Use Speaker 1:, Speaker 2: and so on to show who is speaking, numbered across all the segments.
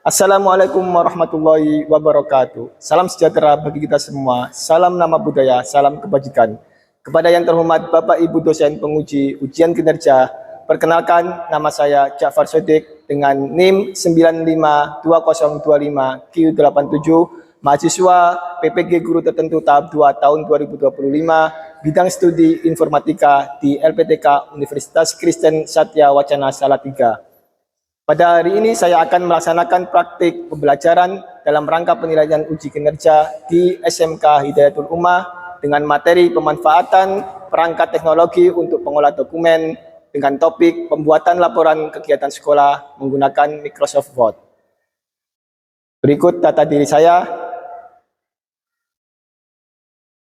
Speaker 1: Assalamualaikum warahmatullahi wabarakatuh. Salam sejahtera bagi kita semua. Salam nama budaya, salam kebajikan. Kepada yang terhormat Bapak Ibu dosen penguji ujian kinerja, perkenalkan nama saya Ja'far Shodiq dengan NIM 952025Q87, mahasiswa PPG Guru Tertentu tahap 2 tahun 2025, bidang studi informatika di LPTK Universitas Kristen Satya Wacana Salatiga. Pada hari ini saya akan melaksanakan praktik pembelajaran dalam rangka penilaian uji kinerja di SMK Hidayatul Ummah dengan materi pemanfaatan perangkat teknologi untuk pengolah dokumen dengan topik pembuatan laporan kegiatan sekolah menggunakan Microsoft Word. Berikut data diri saya.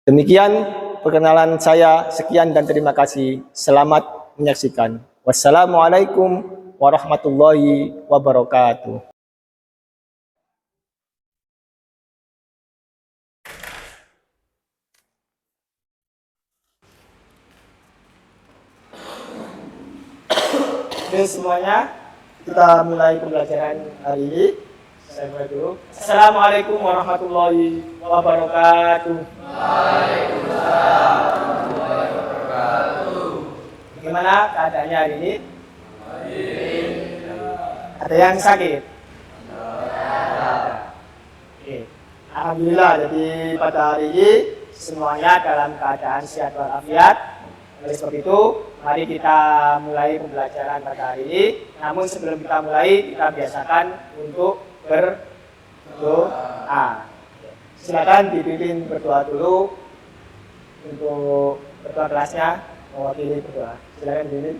Speaker 1: Demikian perkenalan saya. Sekian dan terima kasih. Selamat menyaksikan. Wassalamualaikum warahmatullahi wabarakatuh. Oke semuanya, kita mulai pembelajaran hari ini. Saya mulai dulu. Assalamualaikum warahmatullahi wabarakatuh.
Speaker 2: Waalaikumsalam warahmatullahi wabarakatuh.
Speaker 1: Bagaimana keadaannya hari ini? Ada yang sakit? Oke. Alhamdulillah, jadi pada hari ini semuanya dalam keadaan sehat walafiat. Oleh sebab itu, mari kita mulai pembelajaran pada hari ini. Namun sebelum kita mulai, kita biasakan untuk berdoa. Silakan dipimpin berdoa dulu untuk ketua kelasnya mewakili berdoa. Silakan dipimpin.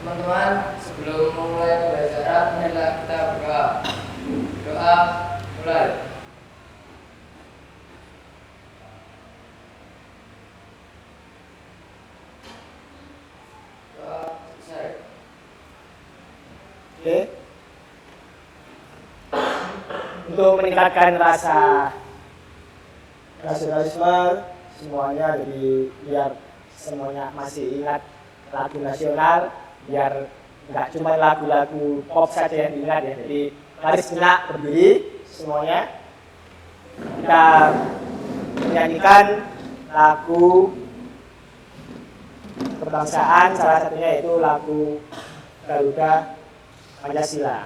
Speaker 2: Teman-teman, sebelum memulai pembelajaran, marilah kita berdoa. Doa mulai. Doa selesai.
Speaker 1: Oke. Untuk meningkatkan rasa nasionalisme semuanya, jadi biar semuanya masih ingat lagu nasional, biar nggak cuma lagu-lagu pop saja yang diingat ya. Jadi mari sejenak berdiri semuanya, kita menyanyikan lagu kebangsaan, salah satunya yaitu lagu Garuda Pancasila.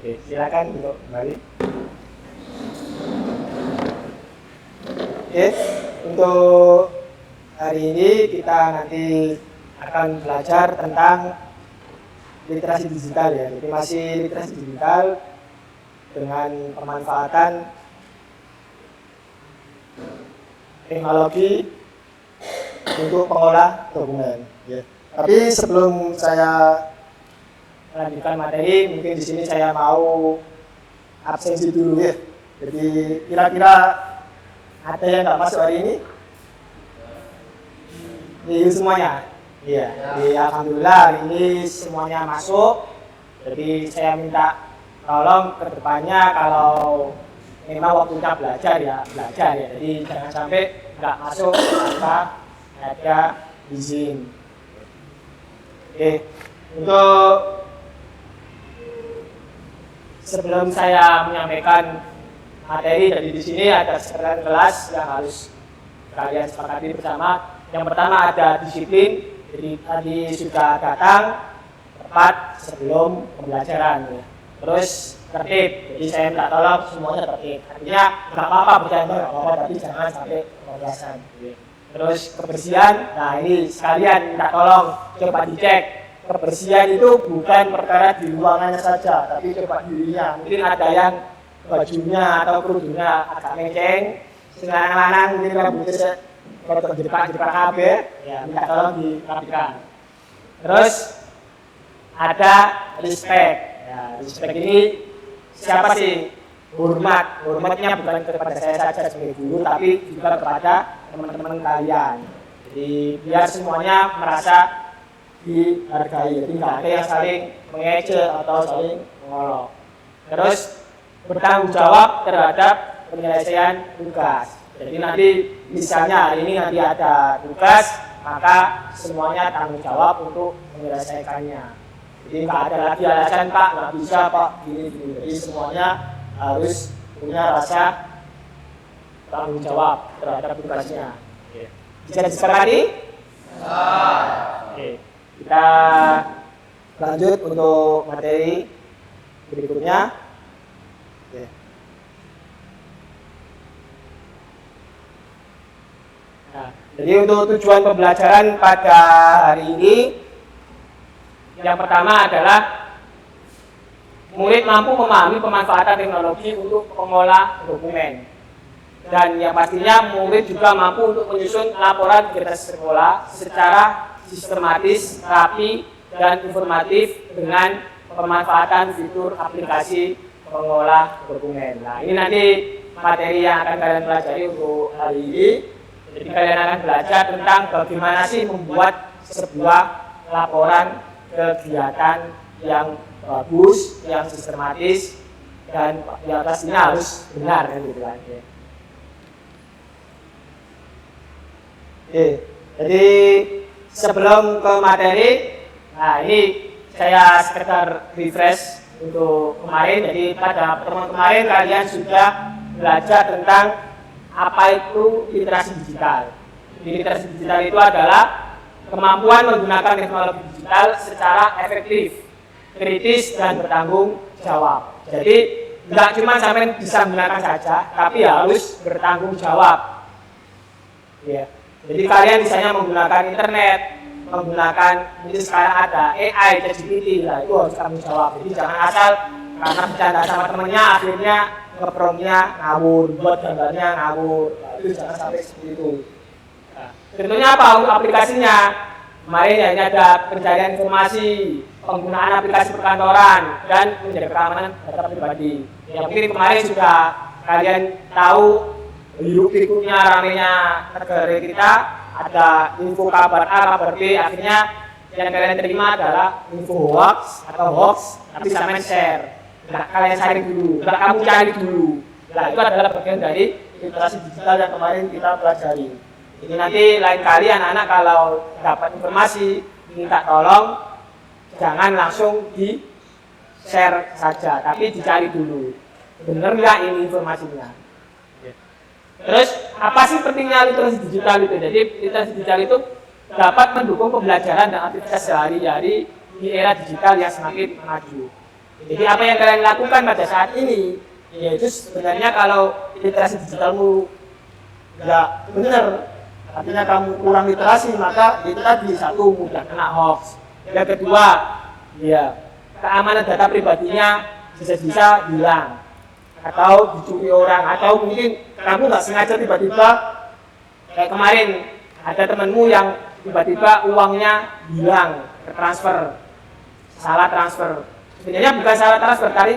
Speaker 1: Oke, silakan untuk kembali. Oke, untuk hari ini kita nanti akan belajar tentang literasi digital ya. Jadi masih literasi digital dengan pemanfaatan teknologi untuk pengolah dokumen. Ya. Tapi sebelum saya melanjutkan materi, mungkin di sini saya mau absensi dulu ya. Jadi kira-kira ada yang nggak masuk hari ini? Iya semuanya. Iya. Jadi alhamdulillah hari ini semuanya masuk. Jadi saya minta tolong ke depannya kalau memang waktunya belajar ya. Jadi jangan sampai nggak masuk tanpa ada izin. Oke. Untuk sebelum saya menyampaikan materi, jadi di sini ada sekretariat kelas yang harus kalian sepakati bersama. Yang pertama ada disiplin, jadi tadi sudah datang tepat sebelum pembelajaran. Ya. Terus tertib, jadi saya minta tolong semuanya tertib. Artinya nggak apa-apa bercanda, nggak apa-apa, tapi jangan sampai kebablasan. Terus kebersihan, nah ini sekalian minta tolong coba dicek. Kebersihan itu bukan perkara di ruangannya saja, tapi coba dirinya. Mungkin ada yang bajunya atau kerudungnya agak meceng, senang-senang mungkin rambutnya kalau terjebak KB, ya minta tolong dirapikan. Terus ada respect. Ya, respect ini siapa sih? Hormat. Hormatnya bukan kepada saya saja sebagai guru, tapi juga kepada teman-teman kalian. Jadi biar semuanya merasa dihargai. Jadi nggak ada yang saling mengejek atau saling mengolok. Terus bertanggung jawab terhadap penyelesaian tugas. Jadi nanti misalnya hari ini nanti ada tugas, maka semuanya tanggung jawab untuk menyelesaikannya. Jadi nggak ada lagi alasan Pak, nggak bisa Pak, gini. Jadi semuanya harus punya rasa tanggung jawab terhadap tugasnya. Bisa disepakati? Oke. Kita lanjut untuk materi berikutnya. Oke. Nah, jadi untuk tujuan pembelajaran pada hari ini, yang pertama adalah murid mampu memahami pemanfaatan teknologi untuk mengolah dokumen. Dan yang pastinya murid juga mampu untuk menyusun laporan kegiatan sekolah secara sistematis, rapi, dan informatif dengan pemanfaatan fitur aplikasi pengolah dokumen. Nah, ini nanti materi yang akan kalian pelajari untuk hari ini. Jadi kalian akan belajar tentang bagaimana sih membuat sebuah laporan kegiatan yang bagus, yang sistematis, dan yang pastinya harus benar kan gitu kan. Oke, jadi sebelum ke materi, nah ini saya sekedar refresh untuk kemarin. Jadi pada pertemuan kemarin kalian sudah belajar tentang apa itu literasi digital. Literasi digital itu adalah kemampuan menggunakan teknologi digital secara efektif, kritis, dan bertanggung jawab. Jadi nggak cuma sampai bisa menggunakan saja, tapi harus bertanggung jawab. Ya. Jadi kalian misalnya menggunakan internet, menggunakan ini sekarang ada AI, ChatGPT, lah itu harus tanggung jawab. Jadi jangan asal karena bercanda sama temennya akhirnya ngepromnya ngawur, buat gambarnya ngawur. Nah, itu jangan sampai seperti itu. Nah, tentunya apa untuk aplikasinya? Kemarin ya ini ada pencarian informasi, penggunaan aplikasi perkantoran, dan menjaga keamanan data pribadi. Yang mungkin kemarin sudah kalian tahu hiruk pikuknya ramenya negara kita, ada info kabar A, kabar B, akhirnya yang kalian terima adalah info hoax atau hoax, tapi sama share. Nggak kalian cari dulu, nggak kamu cari dulu. Nah, itu adalah bagian dari literasi digital yang kemarin kita pelajari. Jadi nanti lain kali anak-anak kalau dapat informasi, minta tolong jangan langsung di share saja, tapi dicari dulu. Bener nggak ini informasinya? Terus apa sih pentingnya literasi digital itu? Jadi literasi digital itu dapat mendukung pembelajaran dan aktivitas sehari-hari di era digital yang semakin maju. Jadi apa yang kalian lakukan pada saat ini, yaitu sebenarnya kalau literasi digitalmu nggak benar, artinya kamu kurang literasi, maka itu tadi satu mudah kena hoax. Yang kedua, Ya, keamanan data pribadinya bisa-bisa hilang atau dicuri orang, atau mungkin kamu nggak sengaja tiba-tiba kayak kemarin ada temanmu yang tiba-tiba uangnya hilang, transfer, salah transfer. Sebenarnya bukan salah transfer, tapi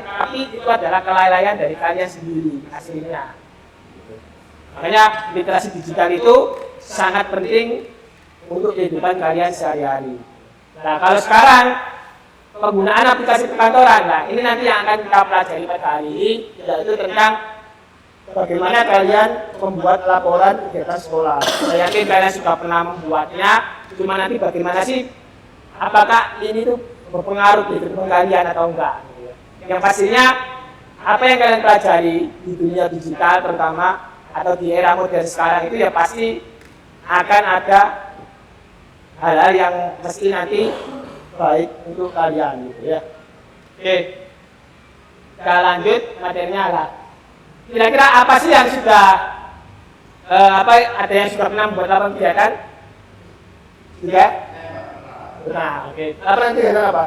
Speaker 1: itu adalah kelalaian dari kalian sendiri aslinya. Makanya literasi digital itu sangat penting untuk kehidupan kalian sehari-hari. Nah, kalau sekarang penggunaan aplikasi perkantoran, nah ini nanti yang akan kita pelajari pada hari ini, yaitu tentang bagaimana kalian membuat laporan kegiatan sekolah. Saya yakin kalian sudah pernah membuatnya, cuma nanti bagaimana sih, apakah ini tuh berpengaruh di kehidupan kalian atau enggak. Yang pastinya, apa yang kalian pelajari di dunia digital terutama, atau di era modern sekarang itu ya pasti akan ada hal-hal yang mesti nanti baik untuk kalian gitu ya. Oke, kita lanjut materinya lah. Kira-kira apa sih yang sudah ada yang sudah pernah membuat laporan kegiatan? Juga? Nah, oke. Laporan kegiatan apa?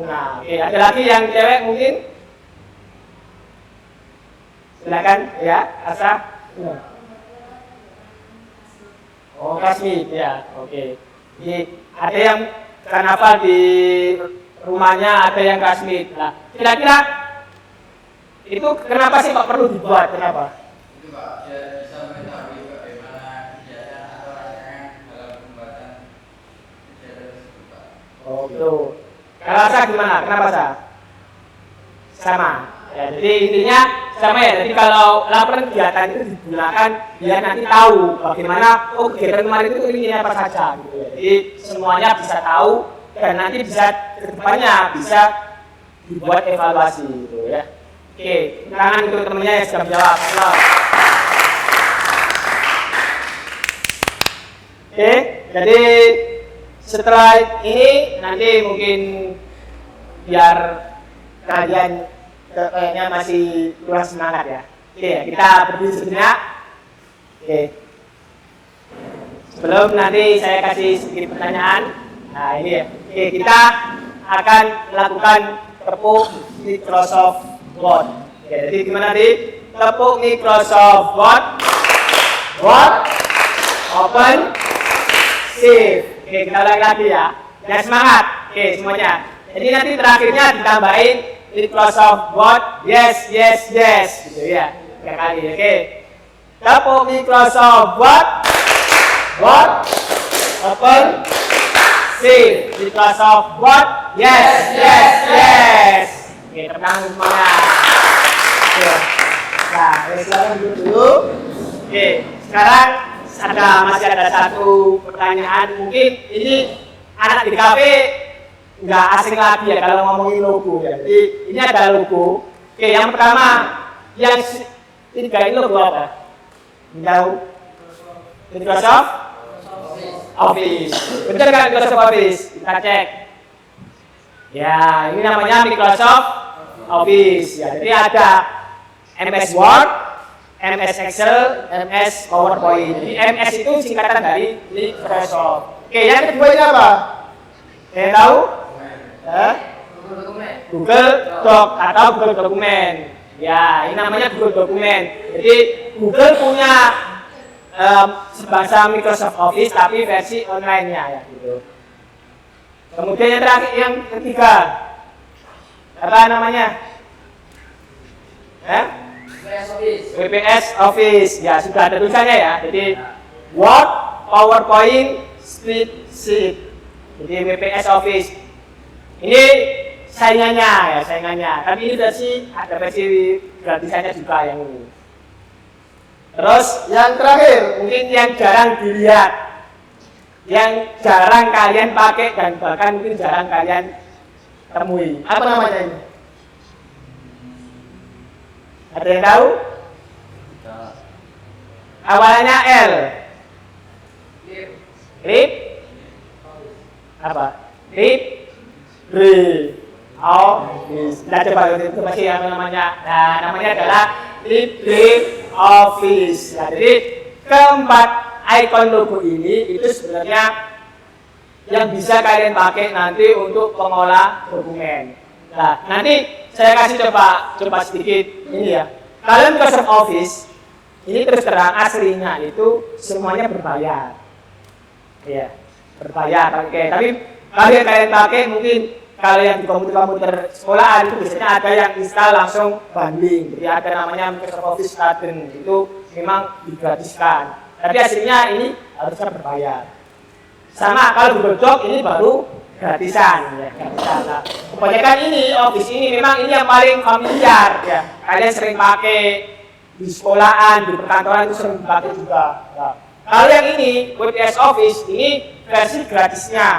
Speaker 1: Nah, oke. Ada lagi yang cewek mungkin? Silakan ya, Asa. Oh, Kasmit ya, oke. Jadi ada yang karnaval di rumahnya, ada yang Kasmit. Nah, kira-kira itu kenapa sih kok perlu dibuat? Kenapa?
Speaker 2: Itu Pak, biar bisa mengetahui bagaimana kegiatan atau rancangan dalam pembuatan kegiatan tersebut Pak.
Speaker 1: Oh gitu. Kalau Asa gimana? Kenapa Sa? Sama. Ya, jadi intinya sama ya. Jadi kalau laporan kegiatan itu digunakan biar nanti tahu bagaimana kegiatan kemarin itu ini apa saja gitu ya. Jadi semuanya bisa tahu dan nanti bisa kedepannya bisa dibuat evaluasi gitu ya. Oke, tangan untuk temennya yang sudah menjawab. Oke, jadi setelah ini nanti mungkin biar kalian kayaknya masih kurang semangat ya. Oke, kita berdiri sejenak. Oke. Sebelum nanti saya kasih sedikit pertanyaan. Nah ini ya. Oke, kita akan melakukan tepuk Microsoft Word. Oke, jadi gimana tadi? Tepuk Microsoft Word. Word. Open. Save. Oke, kita ulangi lagi ya. Dan semangat. Oke, semuanya. Jadi nanti terakhirnya ditambahin Microsoft Word, yes, yes, yes, gitu ya, 3 kali, oke. Tepuk Microsoft Word, Word, open, save, Microsoft Word, yes, yes, yes. Oke, tenang semuanya. Oke. Nah, silakan dulu. Oke, sekarang masih ada satu pertanyaan, mungkin ini anak di kafe nggak asing lagi ya kalau ngomongin logo ya. Jadi ini ada logo. Oke, yang pertama yang tiga ini logo apa? Tahu? Microsoft Office. Betul kan Microsoft Office? Kita cek. Ya, ini namanya Microsoft Office. Ya, jadi ada MS Word, MS Excel, MS PowerPoint. Jadi MS itu singkatan dari Microsoft. Oke, yang kedua ini apa? Saya tahu? Google Doc atau Google Dokumen. Ya, ini namanya Google Dokumen. Jadi Google punya sebangsa Microsoft Office tapi versi online-nya ya gitu. Kemudian yang terakhir, yang ketiga, apa namanya? WPS Office. Ya, sudah ada tulisannya ya. Jadi Word, PowerPoint, Spreadsheet. Jadi WPS Office. Ini saingannya. Tapi ini ada versi gratisannya juga yang ini. Terus yang terakhir, mungkin yang jarang dilihat, yang jarang kalian pakai dan bahkan mungkin jarang kalian temui. Apa namanya ini? Ada yang tahu? Awalnya L. Lip. Apa? Lip. Office. Nah, coba itu masih yang namanya. Nah, namanya adalah LibreOffice. Nah, jadi keempat icon logo ini itu sebenarnya yang bisa kalian pakai nanti untuk pengolah dokumen. Nah, nanti saya kasih coba sedikit ini ya. Kalian Microsoft Office ini terus terang aslinya itu semuanya berbayar. Ya, berbayar. Oke, tapi kalau yang kalian pakai mungkin kalau yang di komputer sekolahan itu biasanya ada yang install langsung bundling. Jadi ada namanya Microsoft Office Student, itu memang digratiskan. Tapi aslinya ini harusnya berbayar. Sama kalau Google Doc ini baru gratisan ya, gratisan. Nah, kebanyakan ini Office ini memang ini yang paling familiar ya. Kalian sering pakai di sekolahan, di perkantoran itu sering dipakai juga. Nah, kalau yang ini WPS Office ini versi gratisnya.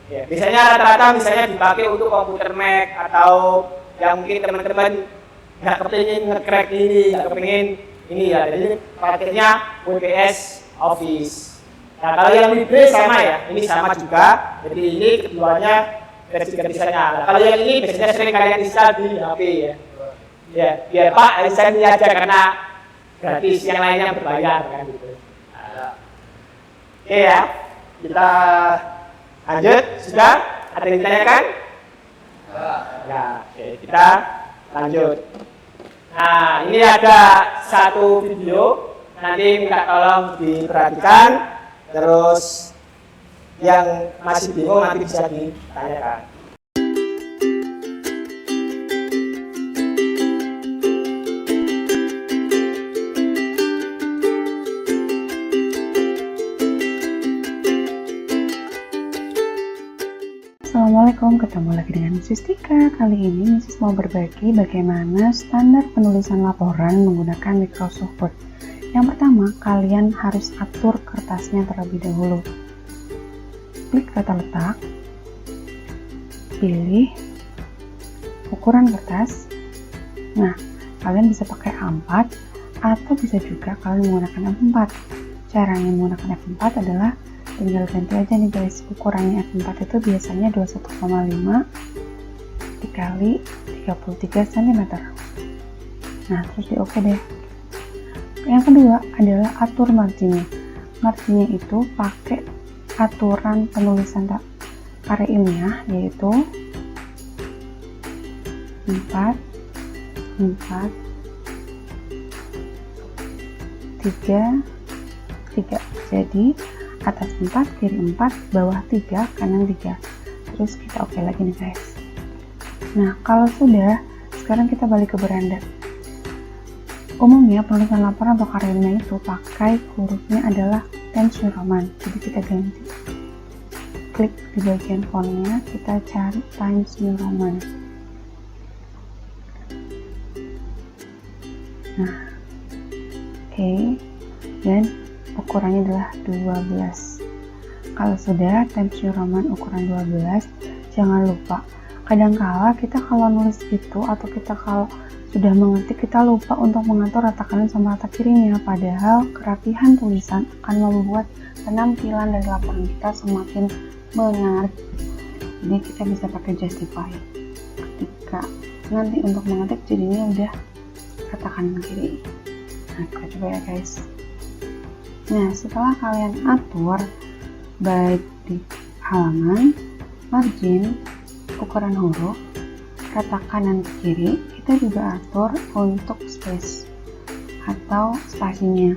Speaker 1: Ya, biasanya rata-rata misalnya dipakai untuk komputer Mac atau yang mungkin teman-teman nggak kepingin nge-crack ini, nggak kepingin ini ya. Jadi paketnya WPS Office. Nah, kalau yang Libre sama ya, ini sama juga. Jadi ini keduanya versi gratisannya. Nah, kalau yang ini biasanya sering kalian install di HP ya. Ya, biar Pak install ini aja karena gratis, yang lainnya berbayar kan gitu. Nah, oke ya, kita lanjut. Sudah? Ada yang ditanyakan? Ya, oke, kita lanjut. Nah, ini ada satu video, nanti minta tolong diperhatikan. Terus yang masih bingung nanti bisa ditanyakan.
Speaker 3: Assalamualaikum, ketemu lagi dengan Mrs. Tika. Kali ini Mrs. mau berbagi bagaimana standar penulisan laporan menggunakan Microsoft Word. Yang pertama, kalian harus atur kertasnya terlebih dahulu. Klik kata letak, pilih ukuran kertas. Nah, kalian bisa pakai A4 atau bisa juga kalian menggunakan F4. Caranya menggunakan F4 adalah tinggal ganti aja nih guys, ukurannya F4 itu biasanya 21,5 dikali 33 cm. Nah, terus di oke deh. Yang kedua adalah atur marginnya. Marginnya itu pakai aturan penulisan karya ilmiah, yaitu 4 4 3 3. Jadi atas 4, kiri 4, bawah 3, kanan 3. Terus kita oke lagi nih guys. Nah, kalau sudah, sekarang kita balik ke beranda. Umumnya penulisan laporan atau karya ilmiah itu pakai hurufnya adalah Times New Roman. Jadi kita ganti. Klik di bagian fontnya, kita cari Times New Roman. Nah, oke. Dan ukurannya adalah 12. Kalau sudah Times New Roman ukuran 12, jangan lupa, kadangkala kita kalau nulis gitu atau kita kalau sudah mengetik kita lupa untuk mengatur rata kanan sama rata kirinya, padahal kerapihan tulisan akan membuat penampilan dari laporan kita semakin menarik. Jadi kita bisa pakai justify ketika nanti untuk mengetik jadinya udah rata kanan kiri. Nah, kita coba ya guys. Nah, setelah kalian atur baik di halaman, margin, ukuran huruf, kata kanan ke kiri, kita juga atur untuk space atau spasinya.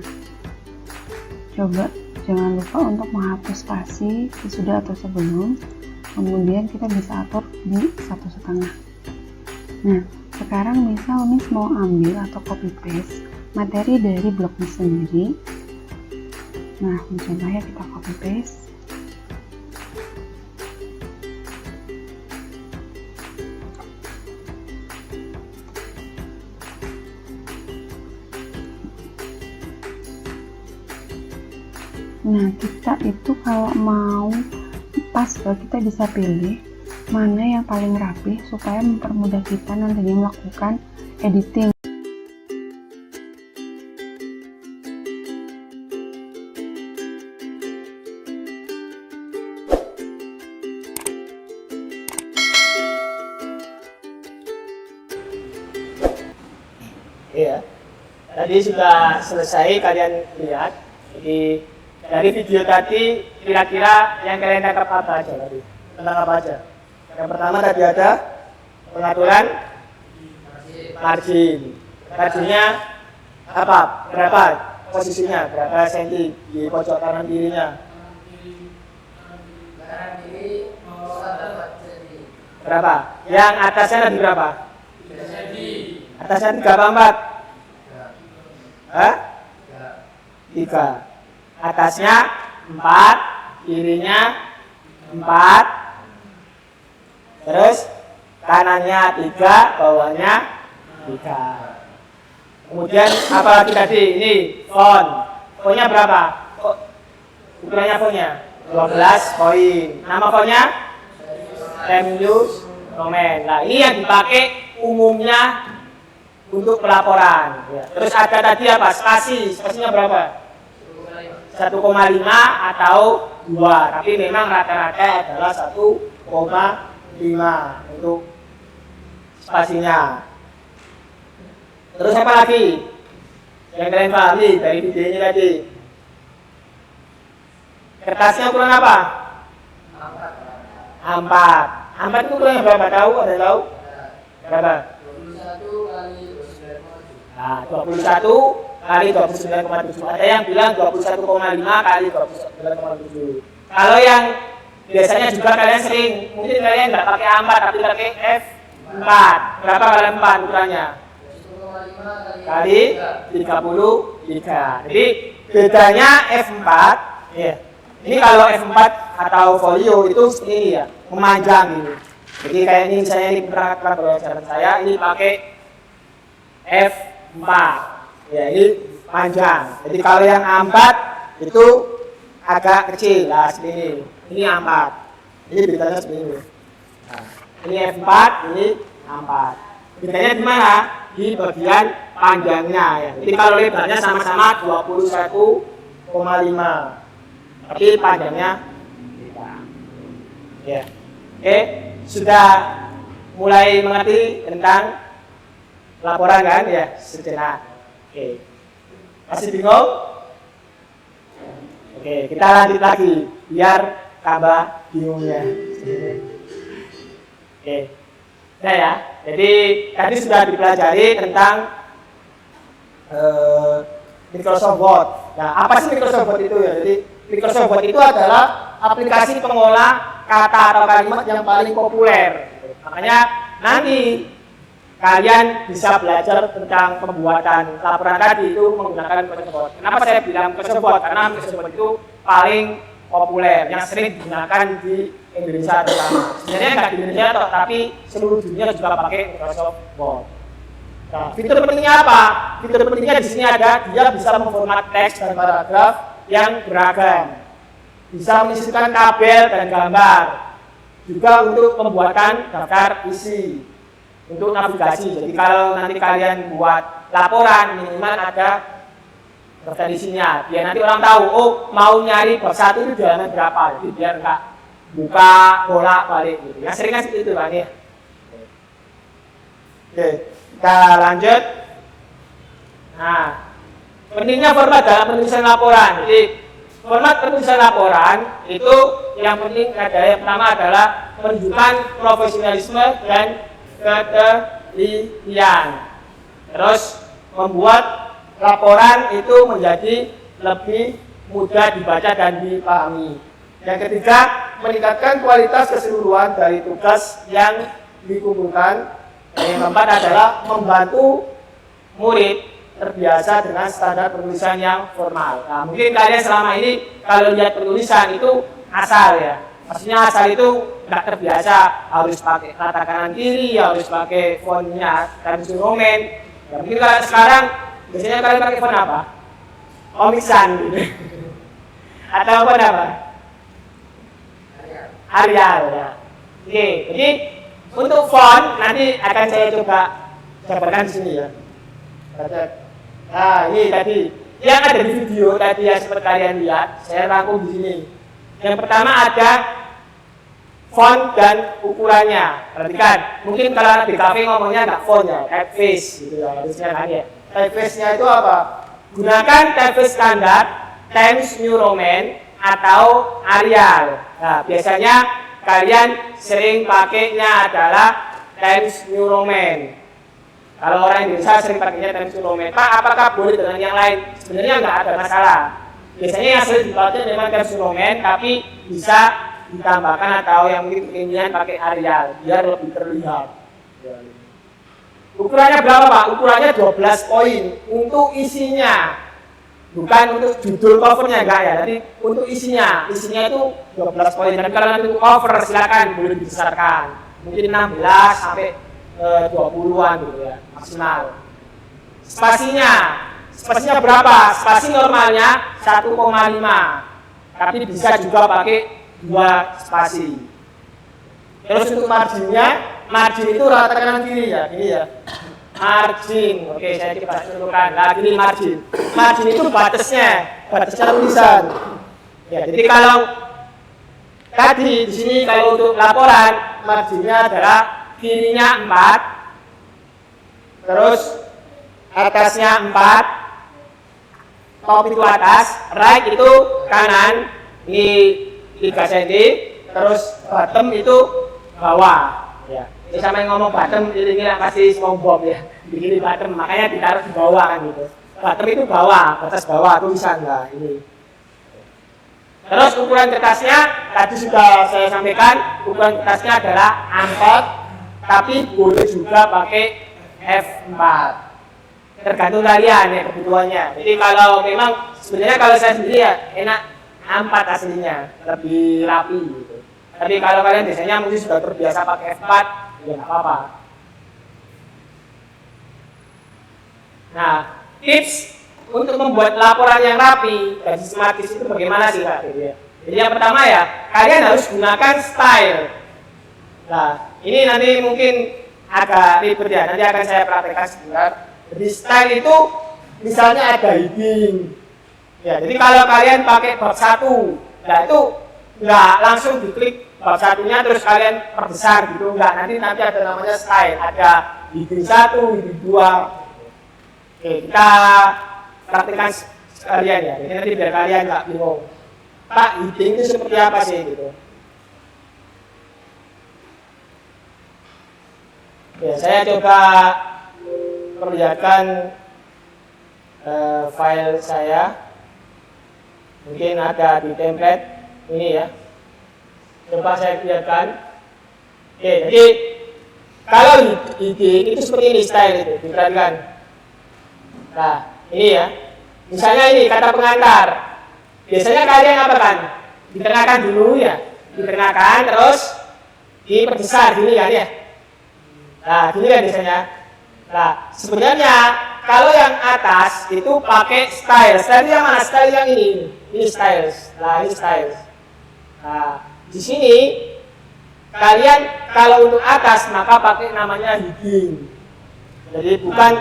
Speaker 3: Coba jangan lupa untuk menghapus spasi sesudah atau sebelum, kemudian kita bisa atur di 1,5. Nah, sekarang misal Miss mau ambil atau copy paste materi dari blognya sendiri. Nah, contohnya kita copy paste. Nah, kita itu kalau mau pas, kita bisa pilih mana yang paling rapi supaya mempermudah kita nantinya melakukan editing.
Speaker 1: Ya, tadi sudah selesai kalian lihat. Jadi Dari video tadi kira-kira yang kalian tangkap apa aja tadi? Tentang apa aja? Yang pertama tadi ada pengaturan margin. Marginnya apa? Berapa posisinya? Berapa senti di pojok kanan kirinya?
Speaker 2: kanan kiri mau 1 cm.
Speaker 1: Berapa? Yang atasnya tadi berapa?
Speaker 2: 3 cm.
Speaker 1: Atasnya 3 apa 4? Hah? 3. Atasnya 4, kirinya 4, terus kanannya 3, bawahnya 3. Kemudian apa lagi tadi? Ini font. Fontnya berapa? Ukurannya fontnya 12 poin. Nama fontnya Times New Roman. Nah, ini yang dipakai umumnya untuk pelaporan. Ya. Terus ada tadi apa? Spasinya berapa? 1,5 atau 2. Tapi memang rata-rata adalah 1,5 untuk spasinya. Terus apa lagi yang kalian pahami dari videonya tadi? Kertasnya ukuran apa? 4. 4 itu ukurannya berapa? Tahu? Ada tahu? Berapa?
Speaker 2: 21 kali 29,7.
Speaker 1: Nah, 21 kali 29,7. Ada yang bilang 21,5 kali 29,7. Kalau yang biasanya juga kalian sering, mungkin kalian nggak pakai A4 tapi pakai F4. Berapa kali 4 ukurannya?
Speaker 2: 1,5
Speaker 1: Kali 33. Jadi bedanya F4, ya. Ini kalau F4 atau folio itu seperti ini ya, memanjang gitu. Jadi kayak ini misalnya ini perangkat pelajaran saya ini pakai F4. Ya, ini panjang. Jadi kalau yang A4 itu agak kecil lah seperti ini. Ini A4. Ini bedanya seperti ini. Nah, ini F4, ini A4. Bedanya di mana? Di bagian panjangnya ya. Jadi kalau lebarnya sama-sama 21,5. Tapi panjangnya beda. Ya. Oke, sudah mulai mengerti tentang laporan kan ya sejenak. Oke. Masih bingung? Oke, kita lanjut lagi biar tambah bingungnya. Oke. Nah ya, jadi tadi sudah dipelajari tentang Microsoft Word. Nah, apa sih Microsoft Word itu ya? Jadi Microsoft Word itu adalah aplikasi pengolah kata atau kalimat yang paling populer. Makanya nanti kalian bisa belajar tentang pembuatan laporan tadi itu menggunakan Microsoft Word. Kenapa saya bilang Microsoft Word? Karena Microsoft Word itu paling populer, yang sering digunakan di Indonesia terutama. Sebenarnya nggak di Indonesia tapi seluruh dunia juga pakai Microsoft Word. Nah, fitur pentingnya apa? Fitur pentingnya di sini ada, dia bisa memformat teks dan paragraf yang beragam, bisa menyisipkan tabel dan gambar, juga untuk pembuatan daftar isi, untuk navigasi. Jadi kalau nanti kalian buat laporan minimal ada daftar isinya, biar nanti orang tahu, oh mau nyari bab 1 itu di halaman berapa, jadi biar enggak buka bolak balik gitu. Yang sering kan seperti itu kan ya. Oke, kita lanjut. Nah, pentingnya format dalam penulisan laporan. Jadi format penulisan laporan itu yang penting adalah yang pertama adalah menunjukkan profesionalisme dan ketelitian. Terus membuat laporan itu menjadi lebih mudah dibaca dan dipahami. Yang ketiga, meningkatkan kualitas keseluruhan dari tugas yang dikumpulkan. Yang keempat adalah membantu murid terbiasa dengan standar penulisan yang formal. Nah, mungkin kalian selama ini kalau lihat penulisan itu asal ya. Maksudnya asal itu nggak terbiasa, harus pakai rata kanan kiri, harus pakai fontnya Times New Roman. Ya, mungkin kalau sekarang biasanya kalian pakai font apa? Omisan gitu. Atau font apa? Arial ya. Oke, jadi untuk font nanti akan saya coba jabarkan di sini ya. Nah, ini tadi yang ada di video tadi yang seperti kalian lihat, saya rangkum di sini. Yang pertama ada font dan ukurannya. Perhatikan, mungkin kalau di kafe ngomongnya nggak font ya, typeface gitu ya, harusnya kan ya. Typeface-nya itu apa? Gunakan typeface standar Times New Roman atau Arial. Nah, biasanya kalian sering pakainya adalah Times New Roman. Kalau orang Indonesia sering pakainya Times New Roman. Pak, apakah boleh dengan yang lain? Sebenarnya nggak ada masalah. Biasanya yang sering dipakai memang Times New Roman, tapi bisa ditambahkan atau yang mungkin keinginan pakai Arial biar lebih terlihat. Ukurannya berapa, Pak? Ukurannya 12 poin untuk isinya. Bukan untuk judul covernya, enggak ya. Jadi untuk isinya itu 12 poin. Dan kalau nanti cover silakan boleh dibesarkan. Mungkin 16 sampai 20-an gitu ya, maksimal. Spasinya berapa? Spasi normalnya 1,5. Tapi bisa juga pakai 2 spasi. Terus untuk margin itu rata kanan kiri ya, gini ya. Margin, oke saya coba tunjukkan. Nah, ini margin itu batasnya tulisan. Ya, jadi kalau tadi di sini kalau untuk laporan marginnya adalah kirinya 4, terus atasnya 4, top itu atas, right itu kanan, ini 3 cm, terus bottom itu bawah. Ya. Ini sama yang ngomong bottom, ini kasih SpongeBob ya, begini bottom, makanya ditaruh di bawah kan gitu. Bottom itu bawah, batas bawah, tulisan lah ini. Terus ukuran kertasnya, tadi sudah saya sampaikan, ukuran kertasnya adalah A4, tapi boleh juga pakai F4. Tergantung kalian ya kebutuhannya. Jadi kalau memang, sebenarnya kalau saya sendiri ya enak A4 aslinya, lebih rapi gitu. Tapi kalau kalian biasanya mungkin sudah terbiasa pakai F4, ya nggak apa-apa. Nah, tips untuk membuat laporan yang rapi dan sistematis itu bagaimana sih Kak? Jadi yang pertama ya, kalian harus gunakan style. Nah, ini nanti mungkin agak ribet ya, nanti akan saya praktekkan sebentar. Jadi style itu misalnya ada heading. Ya, jadi kalau kalian pakai bab 1, nah itu nggak langsung diklik bab 1-nya terus kalian perbesar gitu, enggak, nanti ada namanya style, ada heading 1, heading 2. Oke, kita praktikkan sekalian ya, jadi nanti biar kalian nggak bingung, Pak, heading itu seperti apa sih gitu. Ya, saya coba perlihatkan file saya, mungkin ada di template ini ya. Coba saya lihatkan. Oke, jadi kalau heading itu seperti ini style itu, diperhatikan. Nah, ini ya. Misalnya ini kata pengantar. Biasanya kalian apa kan? Ditengakan dulu ya. Ditengakan terus diperbesar gini kan ya. Nah, gini kan biasanya. Nah, sebenarnya kalau yang atas itu pakai style. Style yang mana? Style yang ini. Ini styles. Nah, ini styles. Nah, di sini kalian kalau untuk atas maka pakai namanya heading. Jadi bukan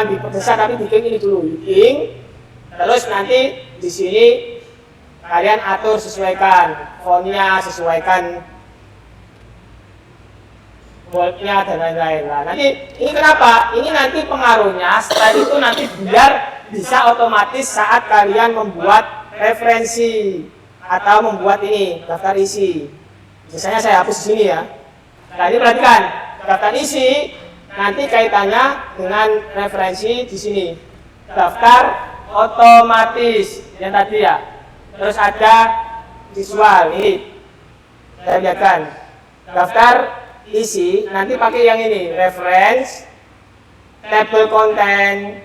Speaker 1: diperbesar tapi bikin ini dulu heading. Terus nanti di sini kalian atur sesuaikan fontnya, sesuaikan boldnya dan lain-lain. Nah, nanti ini kenapa? Ini nanti pengaruhnya style itu nanti biar bisa otomatis saat kalian membuat referensi atau membuat ini daftar isi. Misalnya saya hapus di sini ya. Nah, ini perhatikan, daftar isi nanti kaitannya dengan referensi di sini. Daftar otomatis yang tadi ya. Terus ada visual ini. Saya lihatkan. Daftar isi nanti pakai yang ini, reference, table content.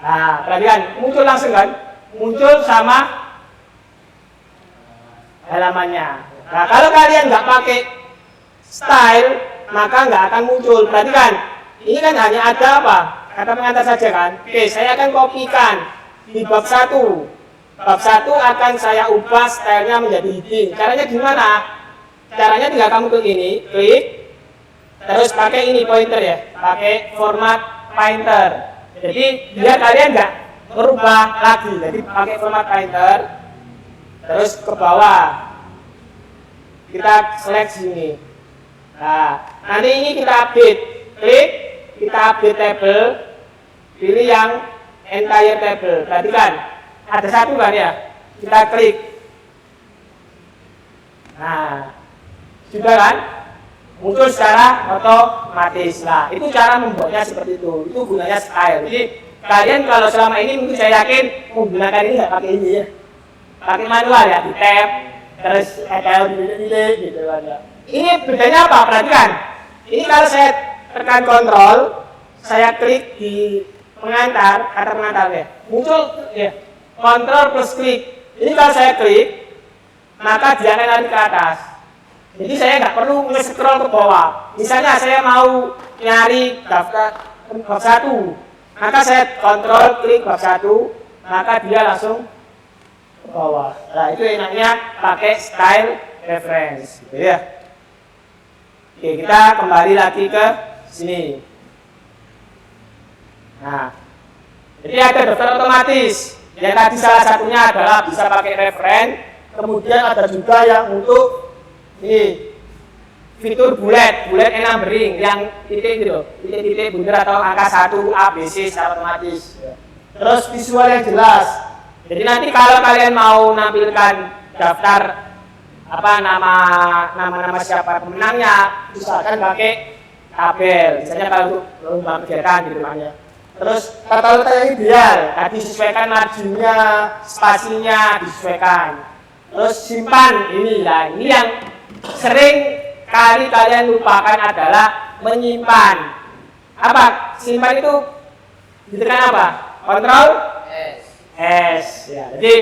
Speaker 1: Nah, perhatikan, muncul langsung kan? Muncul sama halamannya. Nah, kalau kalian nggak pakai style, maka nggak akan muncul. Perhatikan, ini kan hanya ada apa? Kata pengantar saja kan? Oke, saya akan kopikan di bab 1. Bab 1 akan saya ubah stylenya menjadi heading. Caranya gimana? Caranya tinggal kamu klik ini, klik, terus pakai ini pointer ya, pakai format pointer. Jadi biar kalian nggak merubah lagi, jadi pakai format pointer, terus ke bawah kita select sini. Nah, nanti ini kita update, klik, kita update table, pilih yang entire table. Perhatikan, ada satu kan ya, kita klik. Nah, sudah kan? Muncul secara otomatis. Nah, itu cara membuatnya seperti itu. Itu gunanya style. Jadi kalian kalau selama ini mungkin saya yakin menggunakan ini nggak pakai ini ya, pakai manual ya, di tab, terus ada gitu ada. Ini bedanya apa? Perhatikan. Ini kalau saya tekan kontrol, saya klik di pengantar, kata pengantar ya, muncul ya, kontrol plus klik. Ini kalau saya klik, maka dia akan lari ke atas. Jadi saya nggak perlu nge-scroll ke bawah. Misalnya saya mau nyari daftar bab 1, maka saya kontrol klik bab 1, maka dia langsung ke bawah. Nah, itu enaknya pakai style reference, gitu ya. Oke, kita kembali lagi ke sini. Nah, jadi ada daftar otomatis. Yang tadi salah satunya adalah bisa pakai reference. Kemudian ada juga yang untuk ini fitur bullet and numbering yang titik gitu, titik-titik bundar atau angka 1 A B C secara otomatis. Terus visual yang jelas. Jadi nanti kalau kalian mau nampilkan daftar apa nama siapa pemenangnya, usahakan pakai tabel. Misalnya kalau untuk lomba kegiatan gitu makanya. Terus tata letak yang ideal, disesuaikan marginnya, spasinya disesuaikan. Terus simpan ini lah, ini yang sering kali kalian lupakan adalah menyimpan. Apa? Simpan itu ditekan apa? Kontrol S. Ya, jadi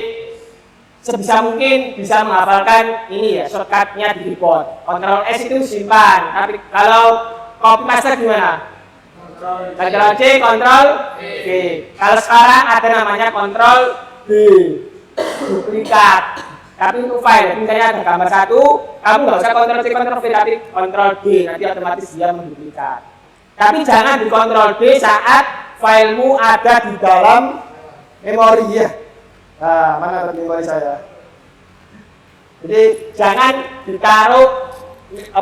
Speaker 1: sebisa mungkin bisa menghafalkan ini ya, shortcutnya di keyboard. Kontrol S itu simpan. Tapi kalau copy paste gimana? Kontrol C, kontrol V. Kalau sekarang ada namanya kontrol D, duplikat. Tapi untuk file, misalnya ada gambar 1, kamu nggak usah kontrol C, kontrol V, tapi kontrol D, nanti otomatis dia menduplikat. Tapi jangan di kontrol D saat filemu ada di dalam memori ya. Nah, mana memori saya? Jadi jangan ditaruh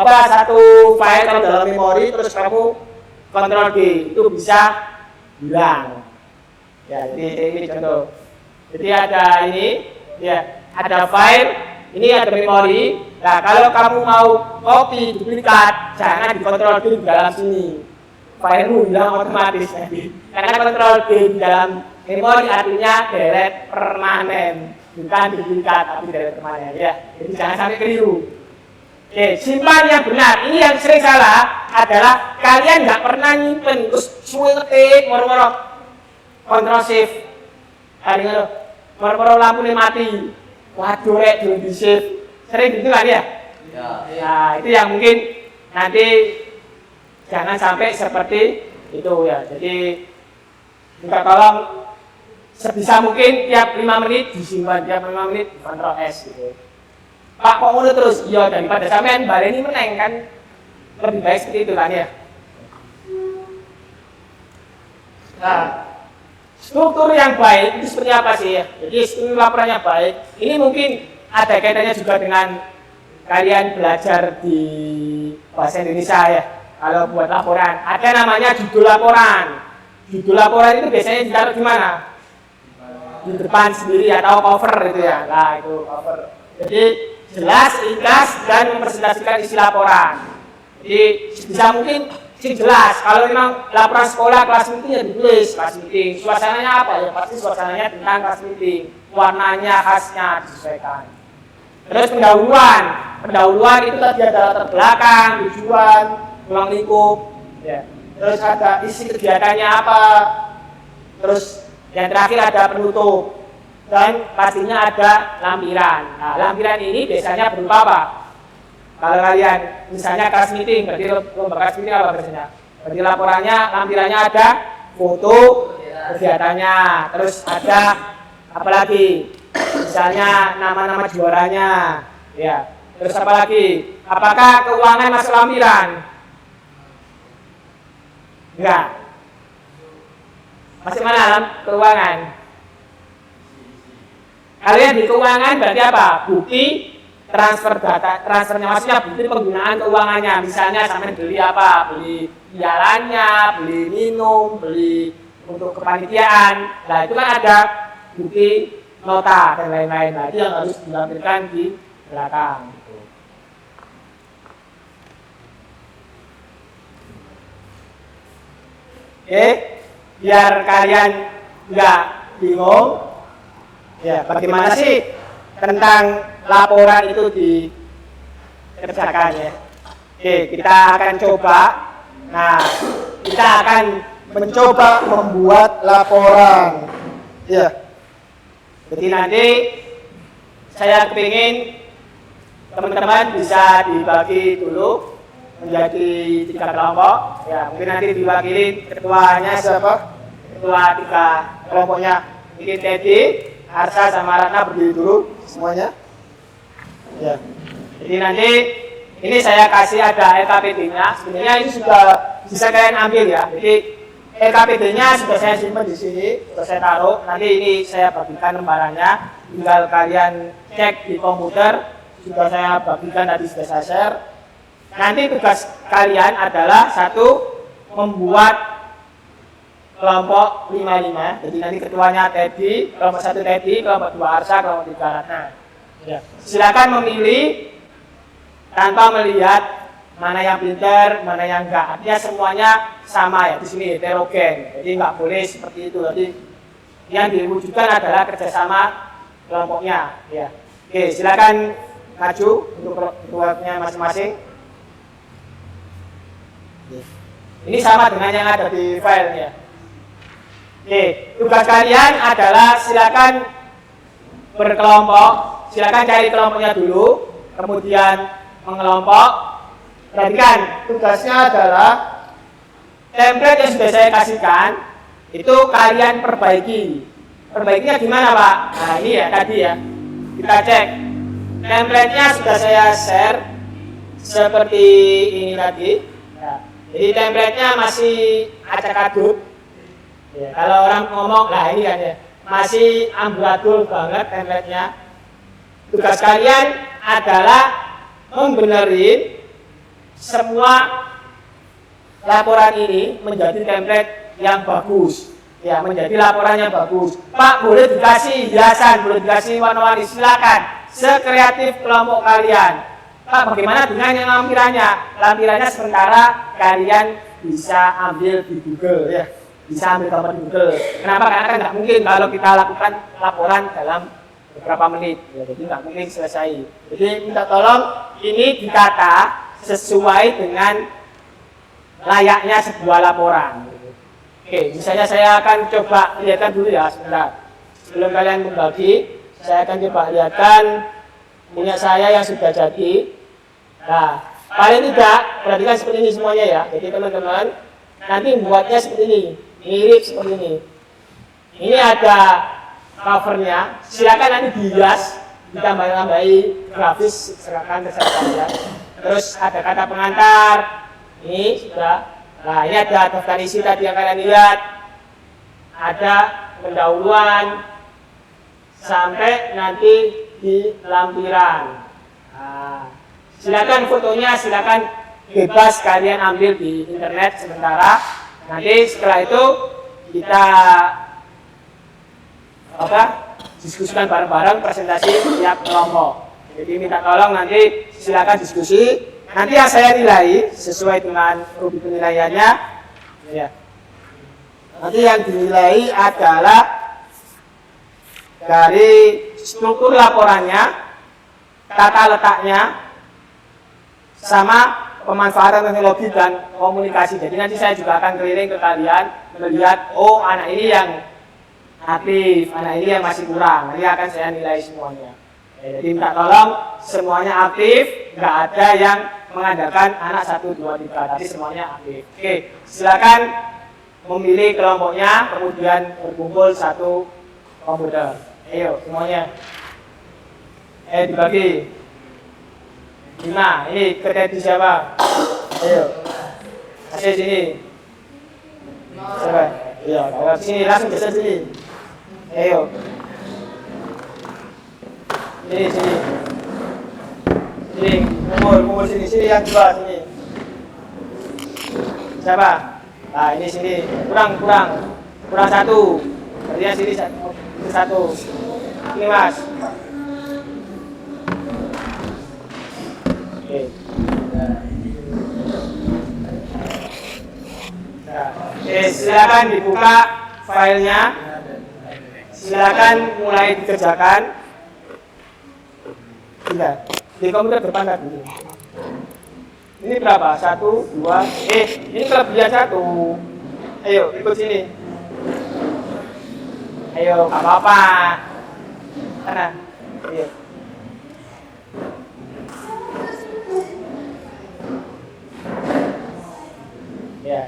Speaker 1: satu file kalau dalam memori terus kamu kontrol D, itu bisa hilang. Ya, jadi ini contoh. Jadi ada ini, ya. Ada file, ini ada memori. Nah, kalau kamu mau copy, duplikat, jangan dikontrol D di dalam sini. Filemu hilang otomatis nanti. Karena kontrol D di dalam memori artinya delete permanen, bukan duplikat tapi delete permanen ya. Jadi jangan sampai keliru. Oke, simpan yang benar. Ini yang sering salah adalah kalian nggak pernah nyimpen, terus suwe ngetik, moro-moro kontrol shift, moro-moro lampunya mati. Waduh, belum di save. Sering gitu kan ya? Nah, itu yang mungkin nanti jangan sampai seperti itu ya. Jadi minta tolong sebisa mungkin tiap 5 menit disimpan, tiap 5 menit kontrol S gitu. Pak, kok ngono terus? Iya, daripada sampean baleni meneng kan lebih baik seperti itu kan ya. Nah, struktur yang baik itu seperti apa sih ya? Jadi struktur laporannya baik. Ini mungkin ada kaitannya juga dengan kalian belajar di bahasa Indonesia ya. Kalau buat laporan, ada namanya judul laporan. Judul laporan itu biasanya ditaruh di mana? Di depan sendiri atau cover itu ya. Nah, itu cover. Jadi jelas, ringkas, dan mempresentasikan isi laporan. Jadi bisa mungkin jelas. Kalau memang laporan sekolah kelas meeting ya ditulis kelas meeting. Suasananya apa ya? Pasti suasananya tentang kelas meeting. Warnanya, khasnya disesuaikan. Terus pendahuluan. Pendahuluan itu tadi ada latar belakang, tujuan, ruang lingkup. Ya. Terus ada isi kegiatannya apa. Terus yang terakhir ada penutup. Dan pastinya ada lampiran. Nah, lampiran ini biasanya berupa apa? Kalau kalian misalnya kelas meeting, berarti lomba kelas meeting apa biasanya? Berarti laporannya, lampirannya ada foto kegiatannya, terus ada apa lagi? Misalnya nama-nama juaranya, ya. Terus apa lagi? Apakah keuangan masuk lampiran? Enggak. Masuk mana keuangan? Kalian di keuangan berarti apa? Bukti transfer data, transfernya maksudnya bukti penggunaan keuangannya. Misalnya sampai beli apa? Beli jalannya, beli minum, beli untuk kepanitiaan. Nah, itu kan ada bukti nota dan lain-lain. Nah, itu yang harus dilampirkan di belakang. Gitu. Oke, biar kalian nggak bingung, ya bagaimana sih tentang laporan itu dikerjakan ya. Oke, kita akan coba. Nah, kita akan mencoba membuat laporan. Ya. Jadi nanti saya kepingin teman-teman bisa dibagi dulu menjadi 3 kelompok. Ya, mungkin nanti diwakili ketuanya siapa? Ketua 3 kelompoknya. Ini Teddy, Arsa sama Ratna berdiri dulu semuanya. Ya. Jadi nanti ini saya kasih ada LKPD-nya. Sebenarnya ini sudah bisa kalian ambil ya. Jadi LKPD-nya sudah saya simpan di sini, sudah saya taruh. Nanti ini saya bagikan lembarannya. Tinggal kalian cek di komputer. Sudah saya bagikan tadi, sudah saya share. Nanti tugas kalian adalah satu, membuat kelompok 55. Jadi nanti ketuanya Teddy, kelompok 1 Teddy, kelompok 2 Arsa, kelompok 3 Ratna. Ya. Silakan memilih tanpa melihat mana yang pintar, mana yang enggak. Artinya semuanya sama ya, di sini heterogen. Jadi enggak boleh seperti itu. Jadi yang diwujudkan adalah kerjasama kelompoknya. Ya. Oke, silakan maju untuk kelompoknya masing-masing. Ini sama dengan yang ada di filenya. Oke, tugas kalian adalah silakan berkelompok. Silakan cari kelompoknya dulu, kemudian mengelompok. Perhatikan, tugasnya adalah template yang sudah saya kasihkan itu kalian perbaiki. Perbaikinya gimana, Pak? Nah, ini ya tadi ya. Kita cek. Template-nya sudah saya share seperti ini tadi. Ya. Jadi template-nya masih acak-adut. Ya, kalau orang ngomong, lah ini kan ya, masih amburadul banget template-nya. Tugas kalian adalah membenerin semua laporan ini menjadi template yang bagus. Ya, menjadi laporan yang bagus. Pak, boleh dikasih hiasan, boleh dikasih warna-warni, silakan. Sekreatif kelompok kalian. Pak, bagaimana dengan yang lampirannya? Lampirannya sementara kalian bisa ambil di Google ya. Bisa ambil gambar di Google. Kenapa? Karena kan nggak mungkin kalau kita lakukan laporan dalam beberapa menit. Ya, jadi nggak mungkin selesai. Jadi minta tolong ini ditata sesuai dengan layaknya sebuah laporan. Oke, misalnya saya akan coba lihatkan dulu ya sebentar. Sebelum kalian membagi, saya akan coba lihatkan punya saya yang sudah jadi. Nah, paling tidak perhatikan seperti ini semuanya ya. Jadi teman-teman nanti buatnya seperti ini, mirip seperti ini. Ini ada covernya. Silakan nanti dihias, ditambah-tambahi grafis, silakan terserah kalian. Terus ada kata pengantar. Ini sudah. Nah, ini ada daftar isi tadi yang kalian lihat. Ada pendahuluan sampai nanti di lampiran. Nah, silakan fotonya, silakan bebas kalian ambil di internet sementara. Nanti setelah itu kita diskusikan bareng-bareng presentasi tiap kelompok. Jadi minta tolong nanti silakan diskusi. Nanti yang saya nilai sesuai dengan rubrik penilaiannya. Ya. Nanti yang dinilai adalah dari struktur laporannya, tata letaknya, sama pemanfaatan teknologi dan komunikasi. Jadi nanti saya juga akan keliling ke kalian melihat, oh anak ini yang aktif, anak ini yang masih kurang. Nanti akan saya nilai semuanya. Jadi minta tolong semuanya aktif, nggak ada yang mengandalkan anak 1, 2, 3, tapi semuanya aktif. Oke, silakan memilih kelompoknya, kemudian berkumpul satu komputer. Ayo semuanya. Dibagi. 5, ini kerja siapa? Ayo. Kasih sini. Siapa? Iya, kalau sini langsung geser sini. Ayo. Sini. Sini, kumpul sini yang 2 sini. Siapa? Nah, ini sini. Kurang. kurang 1. Berarti yang sini 1. Ini Mas. Oke. Nah, silakan dibuka filenya. Silakan mulai dikerjakan. Tidak. Di komputer depan tadi. Ini berapa? 1, 2. Ini kelebihan 1. Ayo, ikut sini. Ayo, nggak apa-apa. Sana. Ayo. Ya.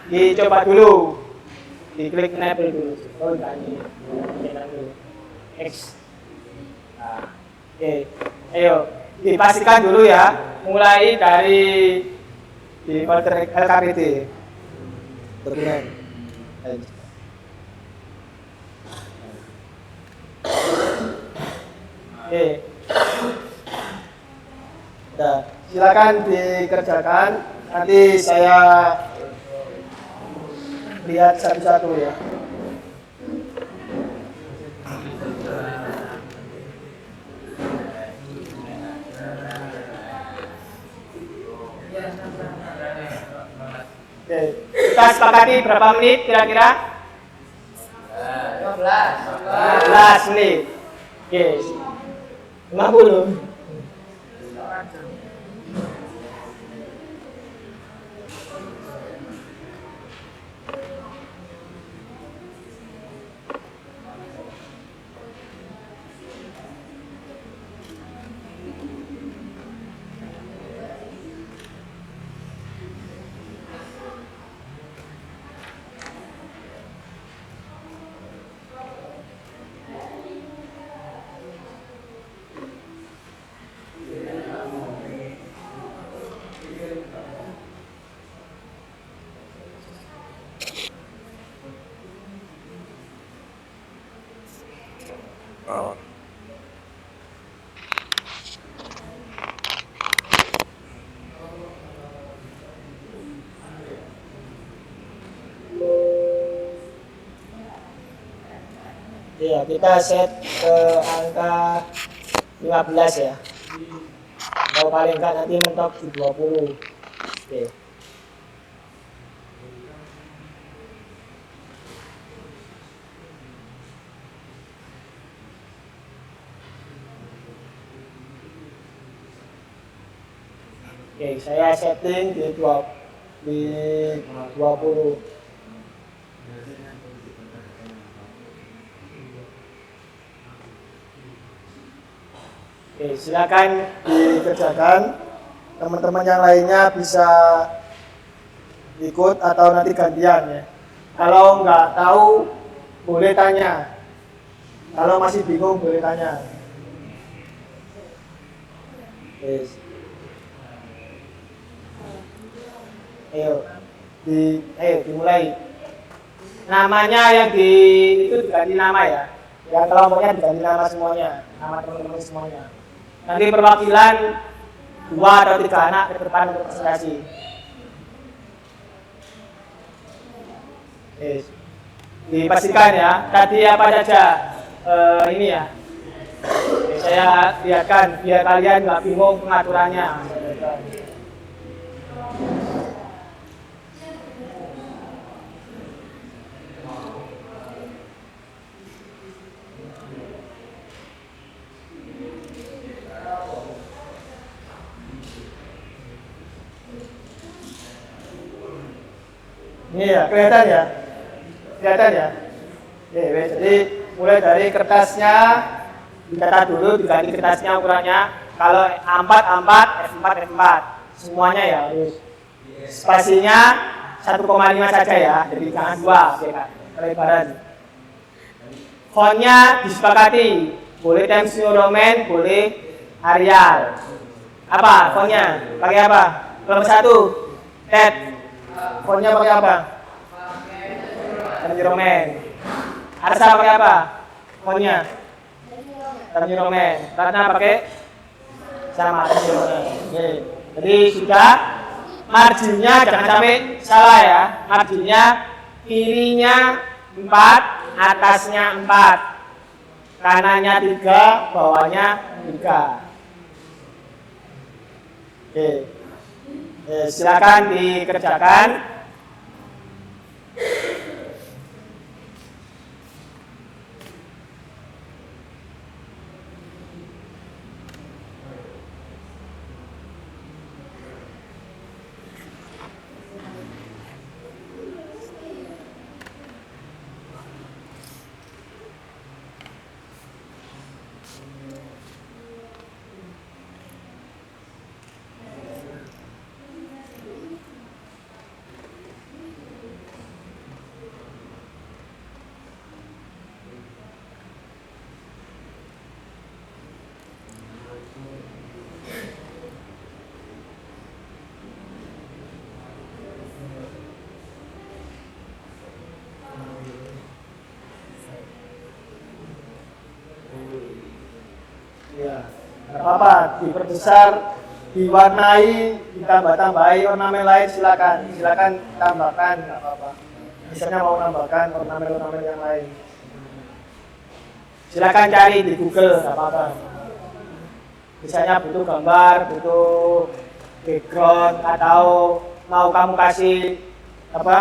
Speaker 1: Dicoba dulu. Diklik enable dulu. Oh, enggak ini. X. Nah. Oke. Ayo, dipastikan dulu ya. Mulai dari di folder LKPD. Dokumen. Oke. Nah, silakan dikerjakan. Nanti saya lihat satu-satu ya. Oke, kita sepakati berapa menit kira-kira? 15 menit. Oke. 50. Ya, kita set ke angka 15 ya. Kalau paling enggak nanti mentok di 20. Oke. Oke, saya setting di 20. Oke, silakan dikerjakan. Teman-teman yang lainnya bisa ikut atau nanti gantian ya. Kalau nggak tahu boleh tanya. Kalau masih bingung boleh tanya. Yes. Ayo, dimulai. Namanya yang itu diganti nama ya. Yang kelompoknya diganti nama semuanya, nama teman-teman semuanya. Nanti perwakilan 2 atau 3 anak ke depan untuk presentasi. Yes. Dipastikan ya. Tadi apa saja ini ya. Oke, saya lihatkan biar kalian nggak bingung pengaturannya. Ini ya, kelihatan ya? Kelihatan ya? Oke, jadi mulai dari kertasnya dicatat dulu, diganti kertasnya ukurannya. Kalau A4, F4. Semuanya ya harus. Spasinya 1,5 saja ya, jadi jangan 2 kelebaran. Fontnya disepakati, boleh Times New Roman, boleh Arial. Apa fontnya? Pakai apa? Kelompok 1, Ted. Fontnya pakai apa? Times New Roman. Arsa pakai apa? Fontnya? Times New Roman. Ratna pakai sama Times New Roman. Oke. Jadi sudah. Marginnya jangan sampai salah ya. Marginnya kirinya 4, atasnya 4, kanannya 3, bawahnya 3. Oke. Silakan dikerjakan. Ya, nggak apa-apa, diperbesar, diwarnai, ditambah-tambahi ornamen lain, silakan tambahkan, nggak apa-apa. Misalnya mau tambahkan ornamen-ornamen yang lain, silakan cari di Google, nggak apa-apa. Misalnya butuh gambar, butuh background, atau mau kamu kasih apa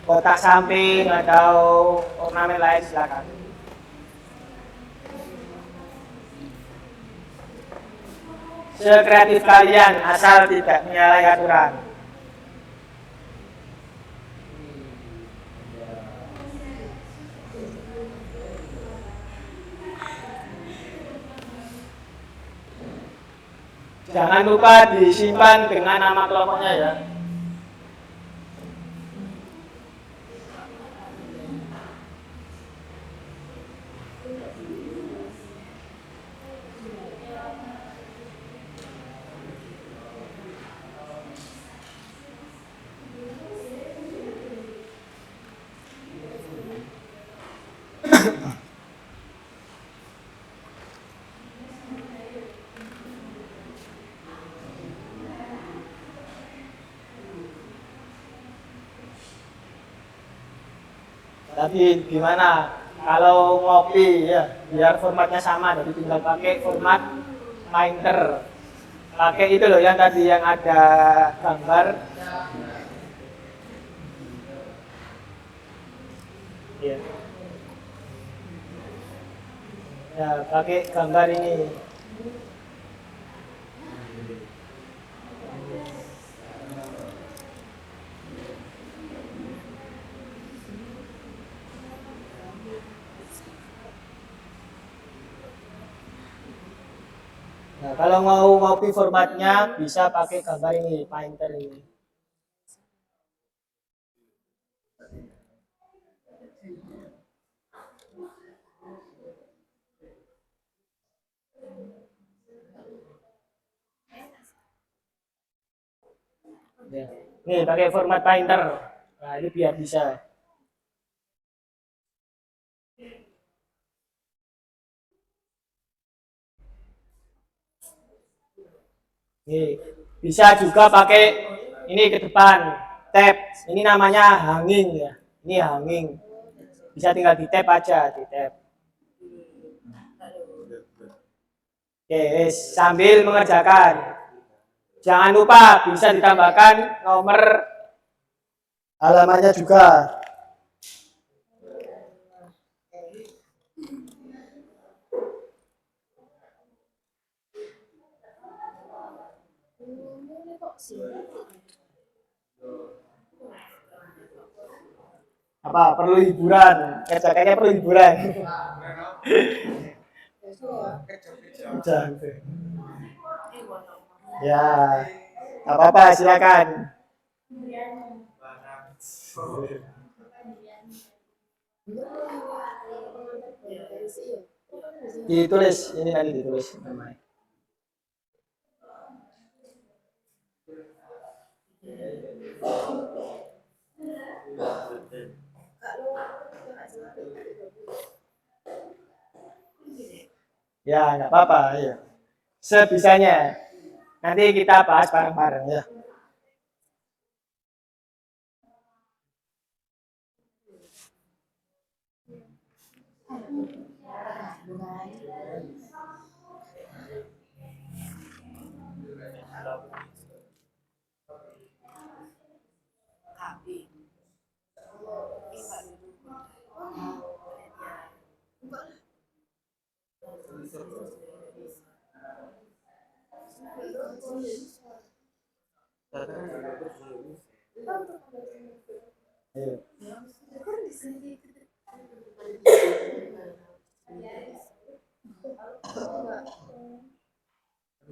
Speaker 1: kotak samping atau ornamen lain, silakan. Sekreatif kalian asal tidak menyalahi aturan. Jangan lupa disimpan dengan nama kelompoknya ya. Tapi gimana kalau ngopi ya, biar formatnya sama, jadi tinggal pakai format Painter. Pakai itu loh yang tadi yang ada gambar. Ya, ya pakai gambar ini. Nah, kalau mau copy formatnya bisa pakai gambar ini, Painter ini. Ya. Nih pakai format Painter. Nah, ini biar bisa. Nih, bisa juga pakai ini ke depan tab. Ini namanya hanging ya. Ini hanging. Bisa tinggal di tab aja, di tab. Oke, sambil mengerjakan. Jangan lupa bisa ditambahkan nomor halamannya juga. Apa perlu hiburan? Kerjakannya perlu hiburan. Ya, apa-apa silakan. Ditulis, ini tadi ditulis namanya. Ya, nggak apa-apa ya. Sebisanya. Nanti kita bahas bareng-bareng ya. Ayo.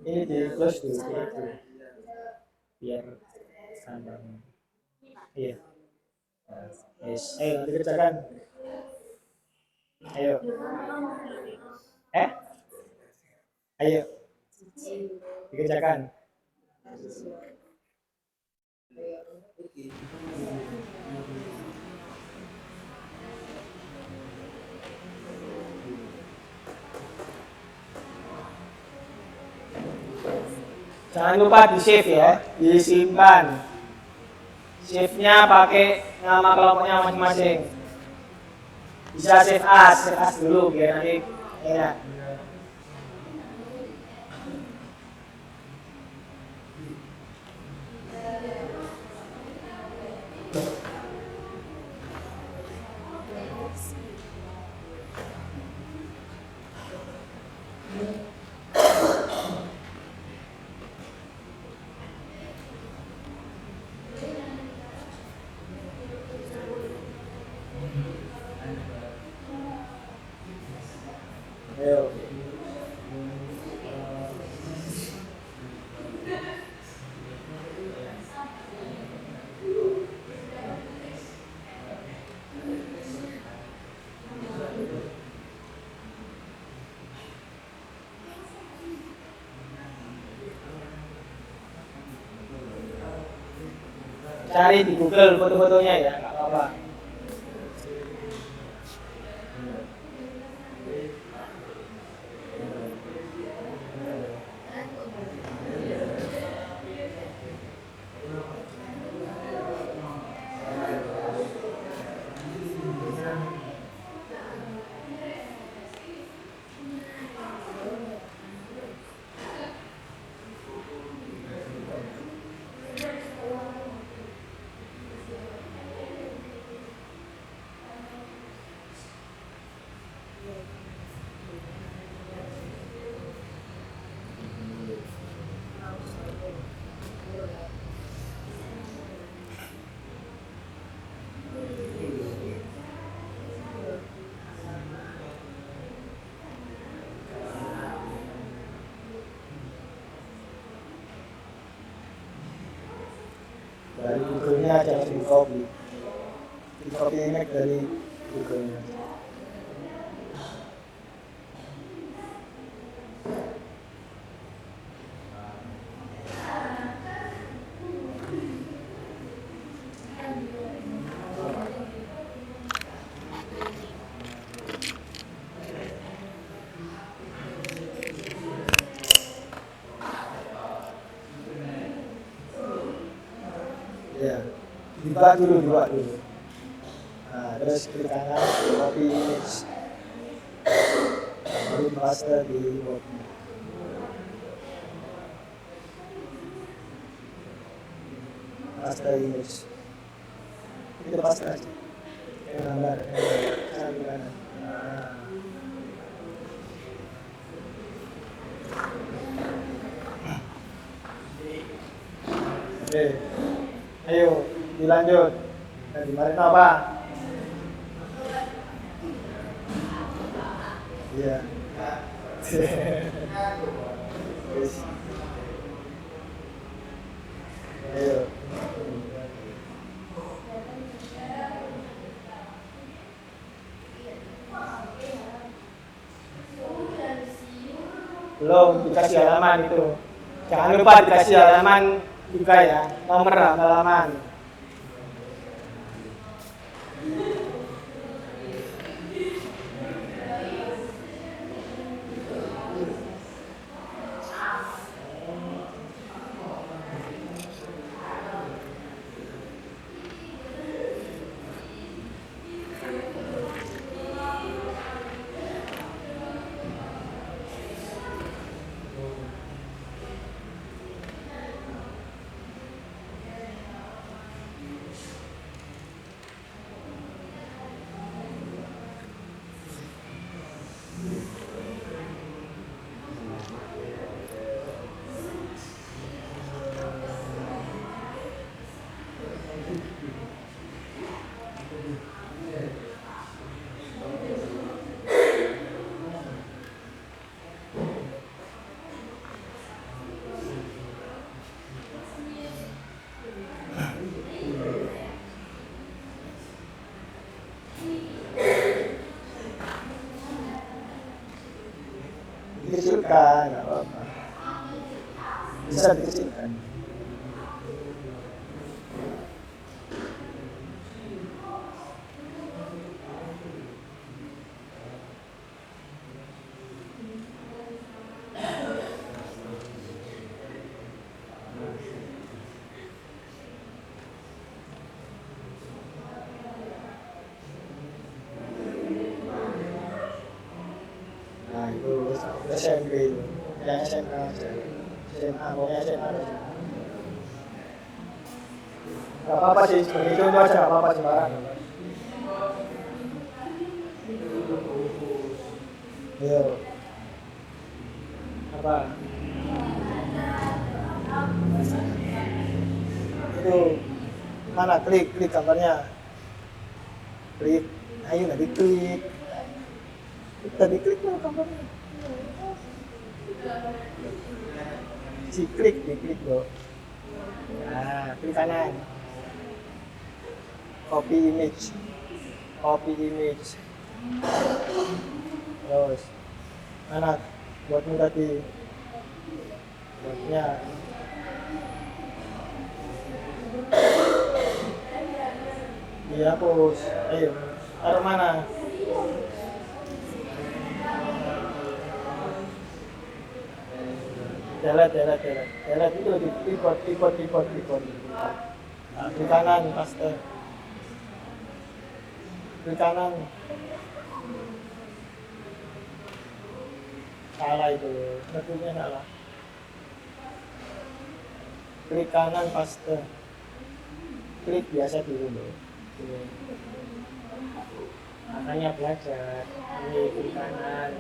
Speaker 1: Ini di close dulu itu biar sama. Iya. Yes. Ayo dikerjakan. Ayo. Ayo dikerjakan. Jangan lupa di save ya, disimpan. Save-nya pakai nama kelompoknya masing-masing. Bisa save as dulu biar nanti enak. Ayo. Cari di Google foto-fotonya ya, nggak apa-apa. Dari Google-nya jangan di copy. Di copy image dari Google-nya. Ya, dibuka dulu. Nah, terus klik kanan, copy image, baru paste di Word. Paste image, itu paste aja. Gambar, sambil kanan. Nah. Oke. Ayo dilanjut. Nah, kemarin apa? Iya. Yes. Ayo. Belum dikasih halaman itu. Jangan lupa dikasih halaman juga ya, nomor halaman. dikecilkan, nggak apa-apa. Bisa dikecilkan. Nah itu SMP itu, yang SMA aja, SMA pokoknya SMA aja. Gak apa-apa sih, seperti itu aja gak apa-apa sembarang. Yo. Apa? Itu mana klik gambarnya, klik, ayo nggak diklik. Tadi klik loh gambarnya. Si diklik loh. Nah, klik kanan. Copy image. Terus mana buatmu tadi? Buatnya. Dihapus. Ayo, taruh mana? Delete itu di keyboard. Nah, klik kanan paste. Klik kanan. Salah itu, bentuknya salah. Klik kanan paste. Klik biasa dulu loh. Makanya belajar. Ini klik kanan.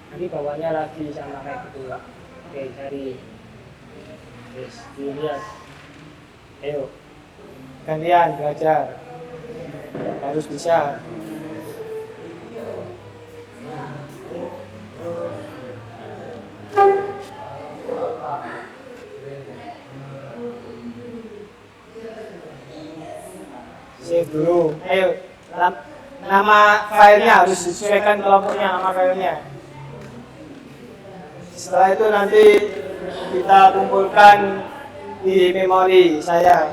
Speaker 1: Nanti bawahnya lagi sama kayak gitu. Oke, cari. Terus dilihat. Ayo, gantian belajar. Harus bisa. Save dulu. Ayo, nama filenya harus disesuaikan kelompoknya, nama filenya. Setelah itu nanti kita kumpulkan di memori saya.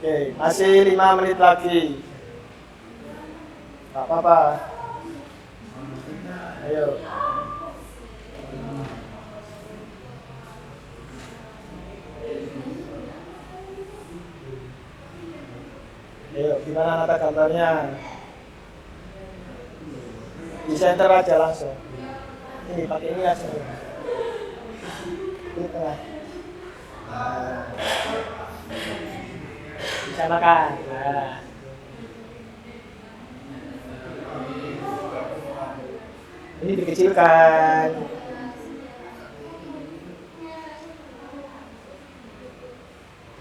Speaker 1: Oke, masih 5 menit lagi. Gak apa-apa. Ayo. Ayo, gimana nata gambarnya? Di center aja langsung. Ini pakai ini aja. Di tengah. Nah. Bisa makan. Nah. Ini dikecilkan.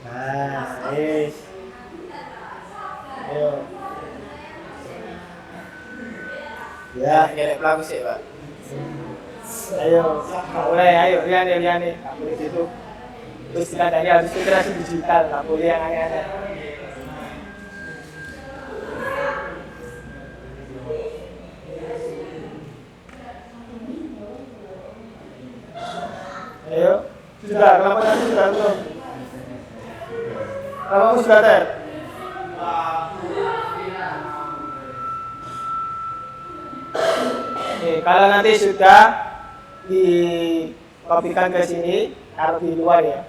Speaker 1: Nah, ayo. Ya,
Speaker 2: Gelek pelaku sih, Pak.
Speaker 1: ayo. Mulai, ayo. Lihat nih. Nggak boleh gitu. Terus tadi harus literasi digital. Nggak boleh yang aneh-aneh. Ayo. Sudah, kenapa tadi sudah belum? Kenapa sudah ter? Oke, kalau nanti sudah dikopikan ke sini, taruh di luar ya.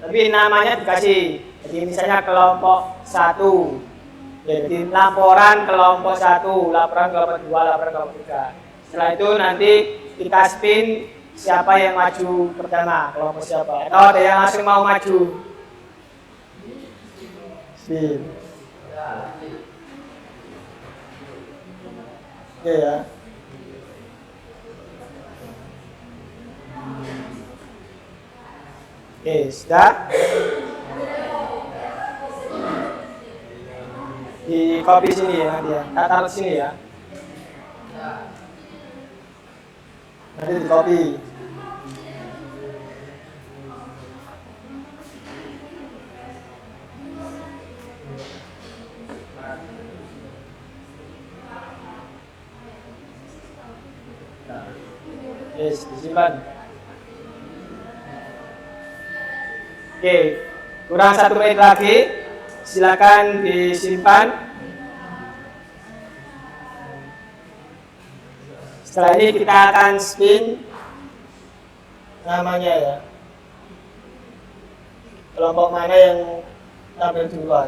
Speaker 1: Tapi namanya dikasih. Jadi misalnya kelompok 1. Ya, jadi laporan kelompok 1, laporan kelompok 2, laporan kelompok 3. Setelah itu nanti kita spin siapa yang maju pertama, kelompok siapa. Atau ada yang langsung mau maju. Spin. Oke ya. Oke, sudah. Di copy sini ya nanti ya. Taruh sini ya. Nanti di copy. Yes, disimpan. Oke, kurang 1 menit lagi. Silakan disimpan. Setelah ini kita akan spin namanya ya. Kelompok mana yang tampil duluan?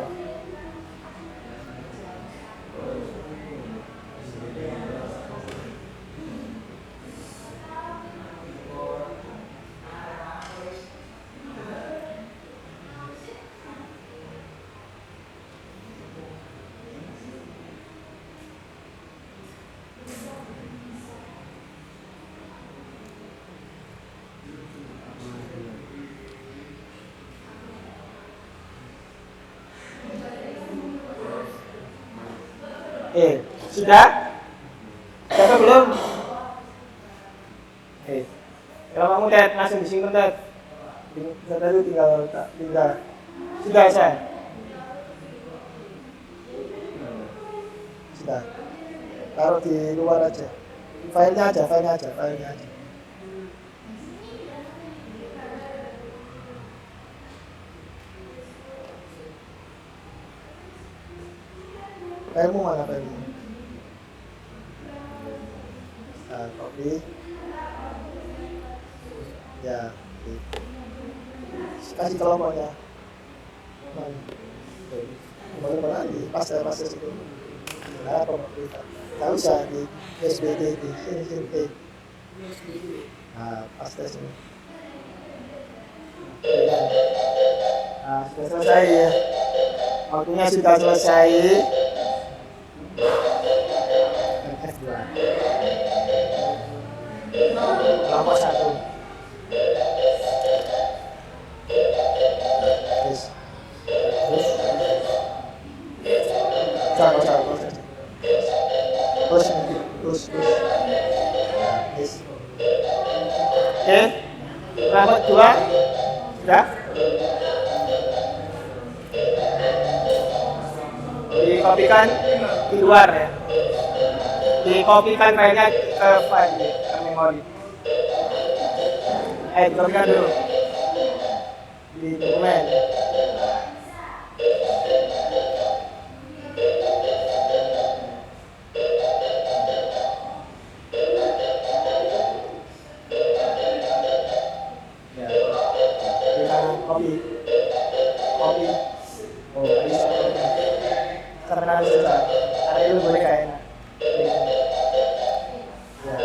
Speaker 1: Sudah? Sudah belum? Kalau kamu Ted, langsung disimpan Ted. Tadi tinggal. Sudah saya. Sudah. Taruh di luar aja. Filenya aja. Filemu mana filemu? Nah, copy. Ya, kasih kelompoknya. Mana lagi? Pas situ. Nah, nggak usah di SBD di sini. Nah, pas sini. Nah, sudah selesai ya. Waktunya sudah selesai. F2. Kelompok 1. Terus. Oke. Kelompok 2. Sudah? Dikopikan di luar ya. Dikopikan filenya ke file ke memori. Dikopikan dulu di dokumen. Ya, copy. Oh, bisa. Karena susah. Hari ini boleh kayaknya. Ya,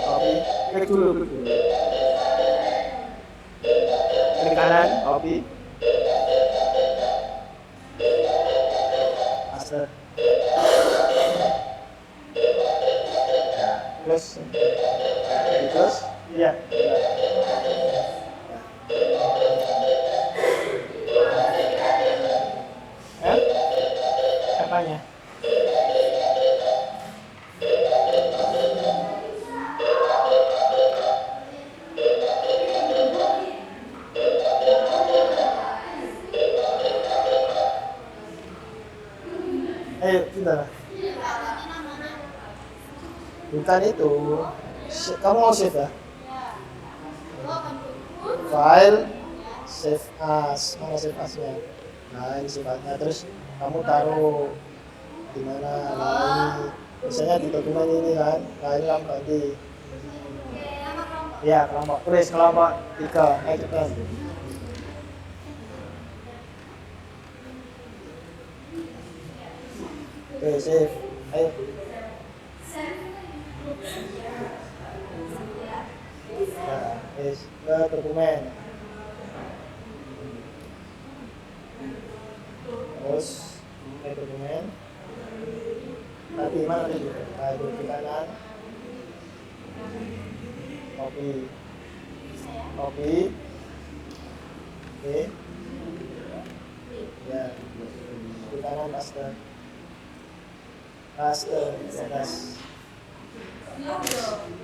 Speaker 1: copy. Klik dulu. Klik kanan, copy. Paste. Ya, terus, iya. Apanya? Ayo, sudah. Bukan itu. Kamu mau save ya? File, save as. Mana save as-nya? Nah, ini save as-nya. Terus kamu taruh di mana? Nah, ini. Misalnya di dokumen ini kan. Nah, ini kamu ganti. Ya, kelompok. Tulis kelompok 3. Extend. Oke, save. Ayo. Ya, ke dokumen. Terus ke dokumen. Tadi mana tadi? Nah, di kanan. Copy. Oke. Ya. Di kanan paste. Atas.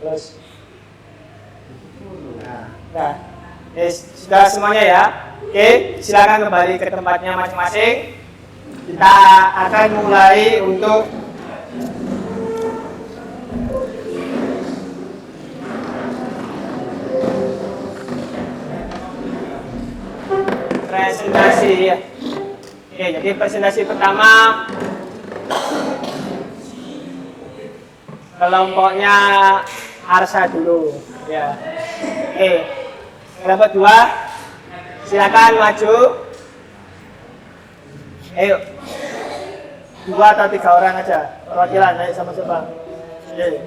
Speaker 1: Terus. Nah, sudah semuanya ya. Oke, silakan kembali ke tempatnya masing-masing. Kita akan mulai untuk presentasi ya. Oke, jadi presentasi pertama kelompoknya Arsa dulu ya. Oke, kelompok 2 silakan maju. Ayo, 2 atau 3 orang aja perwakilan, naik sama-sama. Oke.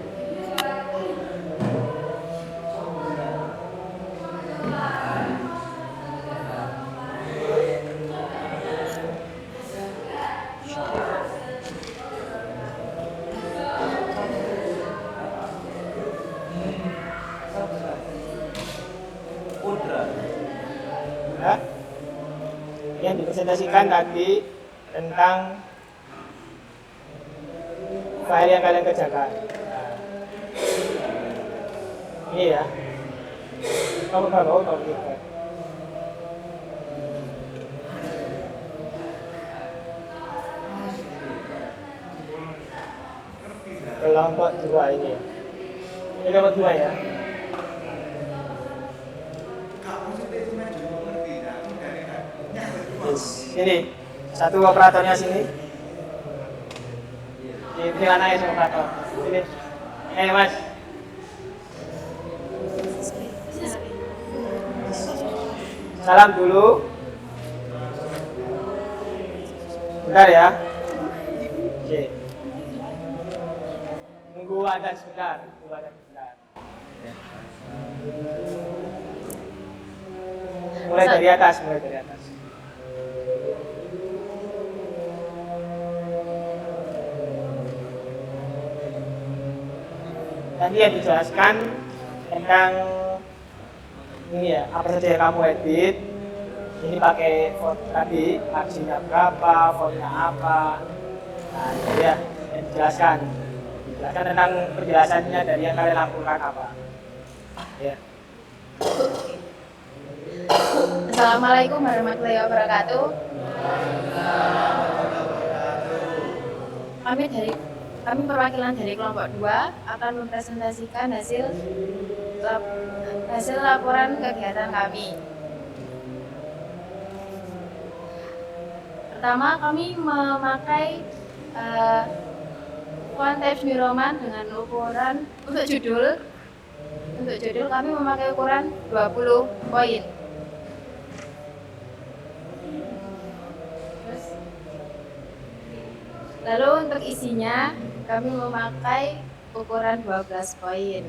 Speaker 1: Ya. Yang dipresentasikan tadi tentang file yang kalian kerjakan. Nah, ini ya. Kamu tahu kita. Kelompok 2 ini. Ini kelompok 2 ya. Sini, satu operatornya sini. Ini mana ya operator? Sini. Mas. Salam dulu. Bentar ya. Oke. Tunggu ada sebentar. Mulai dari atas. Tadi yang dijelaskan tentang ini ya, apa saja yang kamu edit. Ini pakai font tadi, aksinya berapa, fontnya apa. Nah, itu ya yang dijelaskan. Dijelaskan tentang penjelasannya dari yang kalian lakukan apa. Ya.
Speaker 4: Assalamualaikum warahmatullahi wabarakatuh. Kami perwakilan dari kelompok 2 akan mempresentasikan hasil laporan kegiatan kami. Pertama, kami memakai font Times New Roman dengan ukuran untuk judul kami memakai ukuran 20 poin. Lalu untuk isinya kami memakai ukuran 12 poin.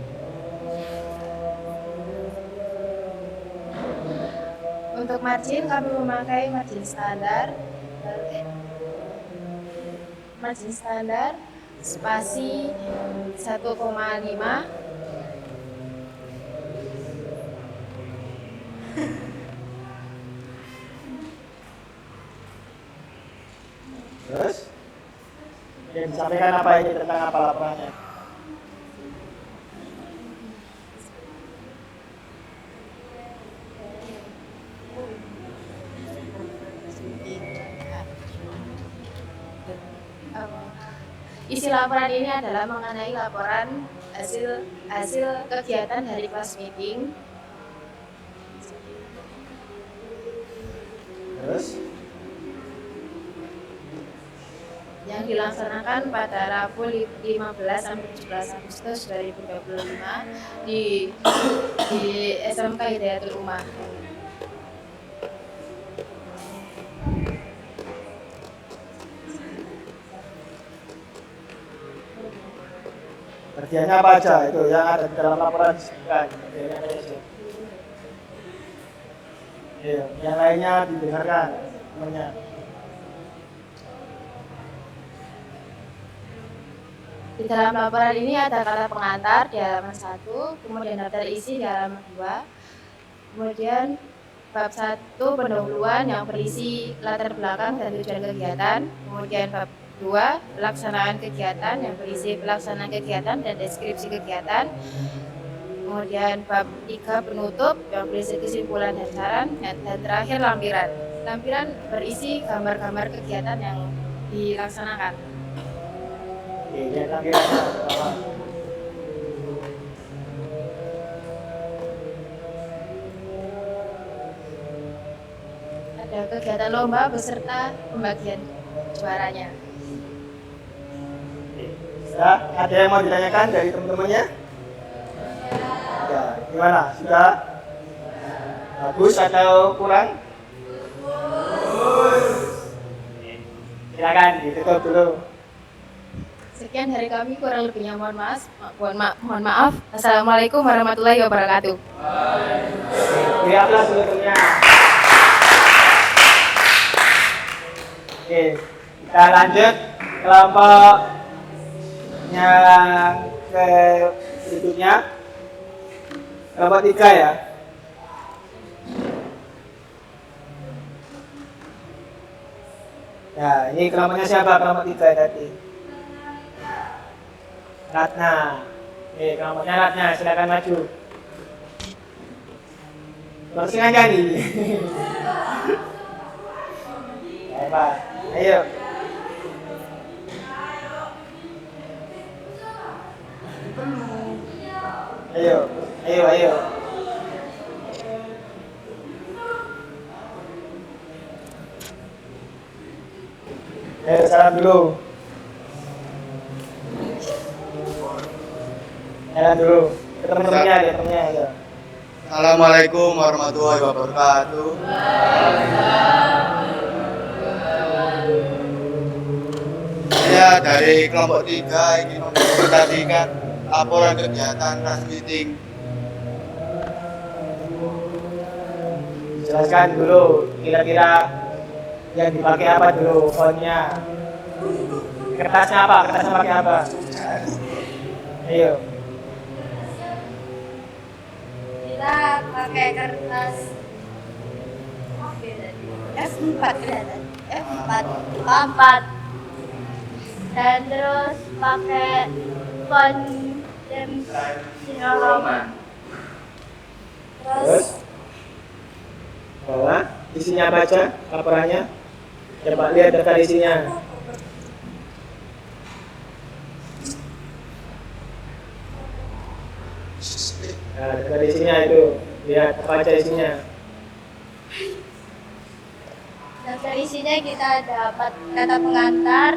Speaker 4: Untuk margin kami memakai margin standar spasi 1,5.
Speaker 1: Terus yang disampaikan apa ini tentang apa laporannya?
Speaker 4: Isi laporan ini adalah mengenai laporan hasil kegiatan dari kelas meeting.
Speaker 1: Terus
Speaker 4: Yang dilaksanakan pada Rabu 15 sampai 17 Agustus 2025 di SMK Hidayatul Ummah.
Speaker 1: kerjanya apa aja itu yang ada di dalam laporan disebutkan. Iya, yang lainnya didengarkan semuanya.
Speaker 4: Di dalam laporan ini ada kata pengantar di halaman 1, kemudian daftar isi di halaman 2, kemudian bab 1 pendahuluan yang berisi latar belakang dan tujuan kegiatan, kemudian bab 2 pelaksanaan kegiatan yang berisi pelaksanaan kegiatan dan deskripsi kegiatan, kemudian bab 3 penutup yang berisi kesimpulan dan saran, dan terakhir lampiran. Lampiran berisi gambar-gambar kegiatan yang dilaksanakan.
Speaker 1: Oke, dan lampirannya pertama.
Speaker 4: ada kegiatan lomba beserta pembagian juaranya.
Speaker 1: Ya, ada yang mau ditanyakan dari teman-temannya? Ya, gimana? Sudah? Bagus atau kurang? Silakan ditutup dulu.
Speaker 4: Sekian dari kami, kurang lebihnya mohon maaf. Assalamualaikum warahmatullahi wabarakatuh.
Speaker 1: Beri aplaus dulu temennya. Oke, kita lanjut kelompok yang ke berikutnya. Kelompok 3 ya. Ya, ini kelompoknya siapa? Kelompok 3 tadi. Ratna. Kelompoknya Ratna, silakan maju. Terusin aja nih. Hebat. Ayo. Ayo, ayo, ayo. Ayo, salam dulu. Jalan dulu. Ke temen-temennya aja, temennya aja.
Speaker 5: Assalamualaikum warahmatullahi wabarakatuh. Saya dari kelompok 3 ingin mempresentasikan laporan kegiatan class meeting.
Speaker 1: Jelaskan dulu kira-kira yang dipakai apa dulu fontnya. Kertasnya apa? Kertasnya pakai apa? Ayo.
Speaker 4: Kita pakai kertas F4 kelihatan. F4 A4. Dan terus pakai font Roman.
Speaker 1: Terus bawah isinya baca laporannya. Coba lihat daftar isinya. Nah, daftar isinya itu lihat apa aja isinya.
Speaker 4: Daftar isinya kita dapat kata pengantar,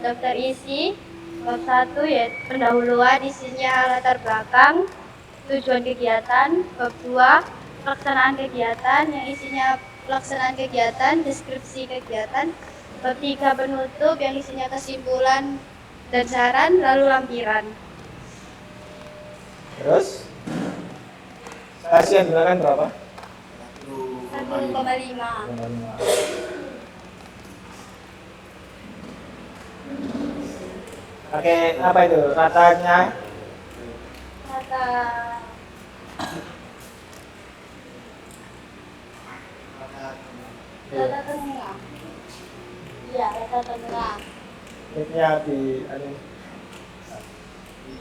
Speaker 4: daftar isi, bab 1 yaitu pendahuluan, isinya latar belakang, tujuan kegiatan, bab 2 pelaksanaan kegiatan yang isinya pelaksanaan kegiatan, deskripsi kegiatan, bab 3 penutup yang isinya kesimpulan dan saran, lalu lampiran.
Speaker 1: Terus spasi yang digunakan berapa?
Speaker 4: 1,5.
Speaker 1: Pakai apa itu? Ratanya
Speaker 4: Kata kata tengah. Iya, kata tengah.
Speaker 1: hitnya di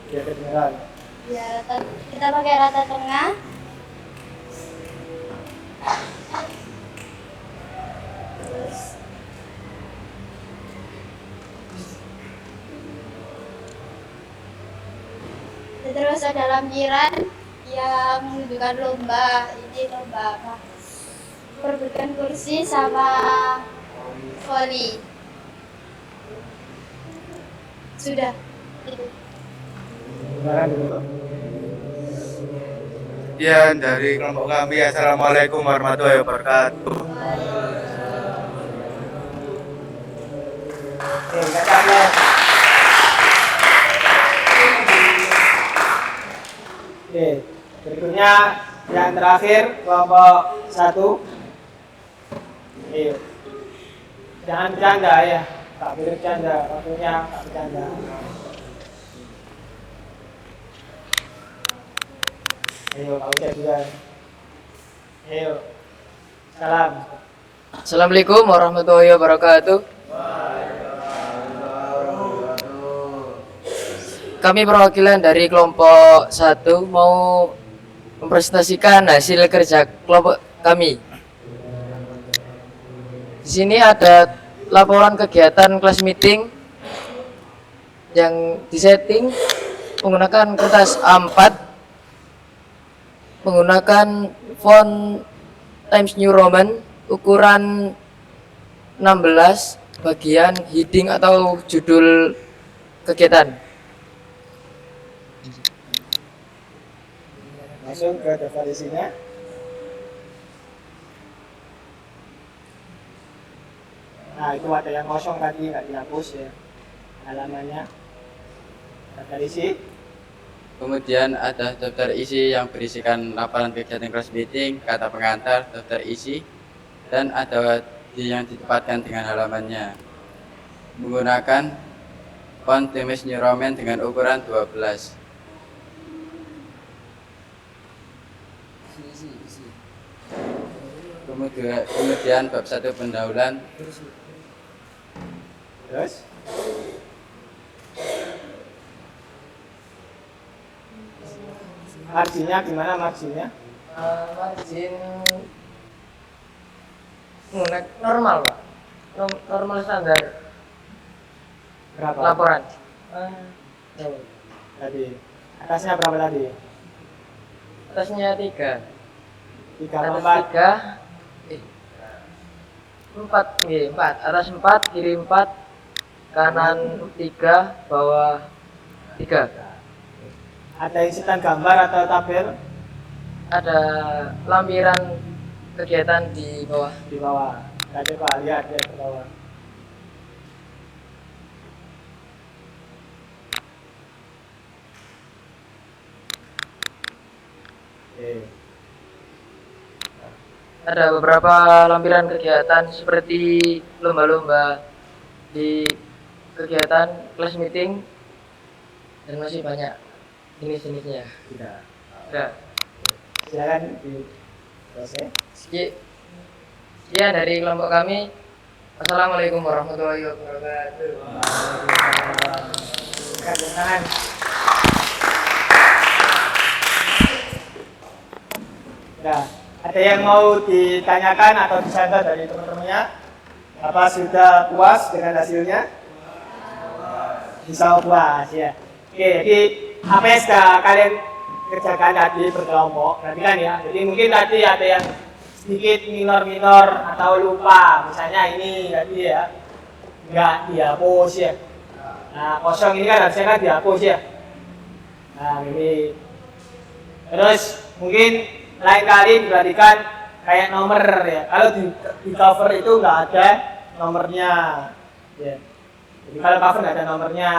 Speaker 1: ya kedengeran.
Speaker 4: Ya, kita pakai rata tengah. Terus ada lampiran yang menunjukkan lomba. Ini lomba apa? Perebutan kursi sama voli. Sudah. Itu.
Speaker 1: Kedengeran dulu.
Speaker 5: Ya, dari kelompok kami, Assalamualaikum warahmatullahi wabarakatuh.
Speaker 1: Oke, kata Oke, berikutnya yang terakhir kelompok 1. Ayo. Jangan bercanda ya. Tak boleh bercanda, waktunya tak bercanda. Ayo, Pak Ucap juga. Ayo. Salam.
Speaker 6: Assalamualaikum warahmatullahi wabarakatuh. Kami perwakilan dari kelompok 1 mau mempresentasikan hasil kerja kelompok kami. Di sini ada laporan kegiatan kelas meeting yang disetting menggunakan kertas A4, menggunakan font Times New Roman ukuran 16 bagian heading atau judul kegiatan.
Speaker 1: Langsung ke daftar isinya. Nah, itu ada yang kosong tadi, nggak dihapus ya halamannya. Daftar isi.
Speaker 2: Kemudian ada daftar isi yang berisikan laporan kegiatan kelas meeting, kata pengantar, daftar isi, dan ada yang ditempatkan dengan halamannya. Menggunakan font Times New Roman dengan ukuran 12. Kemudian bab 1 pendahuluan.
Speaker 1: Terus marginnya gimana marginnya?
Speaker 6: Margin normal Pak, normal standar
Speaker 1: Berapa?
Speaker 6: laporan.
Speaker 1: Tadi atasnya berapa tadi?
Speaker 6: Atasnya 3,
Speaker 1: 3
Speaker 6: atas
Speaker 1: 4.
Speaker 6: 4, atas 4, kiri 4, kanan 3, bawah 3.
Speaker 1: Ada insitan gambar atau tabel
Speaker 6: Ada lampiran kegiatan di bawah.
Speaker 1: di bawah. Tadi Pak lihat ya ke bawah. Oke.
Speaker 6: Ada beberapa lampiran kegiatan seperti lomba-lomba di kegiatan kelas meeting dan masih banyak jenis-jenisnya.
Speaker 1: Tidak.
Speaker 6: Udah.
Speaker 1: Silakan di selesai.
Speaker 6: Sekian dari kelompok kami. Assalamualaikum warahmatullahi wabarakatuh.
Speaker 1: Silakan tangan. Nah, ada yang mau ditanyakan atau disangka dari teman-temannya? Apa sudah puas dengan hasilnya? Bisa puas ya. Oke, jadi apa yang sudah kalian kerjakan tadi berkelompok, berarti kan ya. Jadi mungkin tadi ada yang sedikit minor-minor atau lupa, misalnya ini tadi ya, nggak dihapus ya. Nah, kosong ini kan harusnya kan dihapus ya. Nah, ini. Terus mungkin lain kali diperhatikan kayak nomor ya. Kalau di cover itu nggak ada nomornya. Ya. Jadi kalau cover nggak ada nomornya.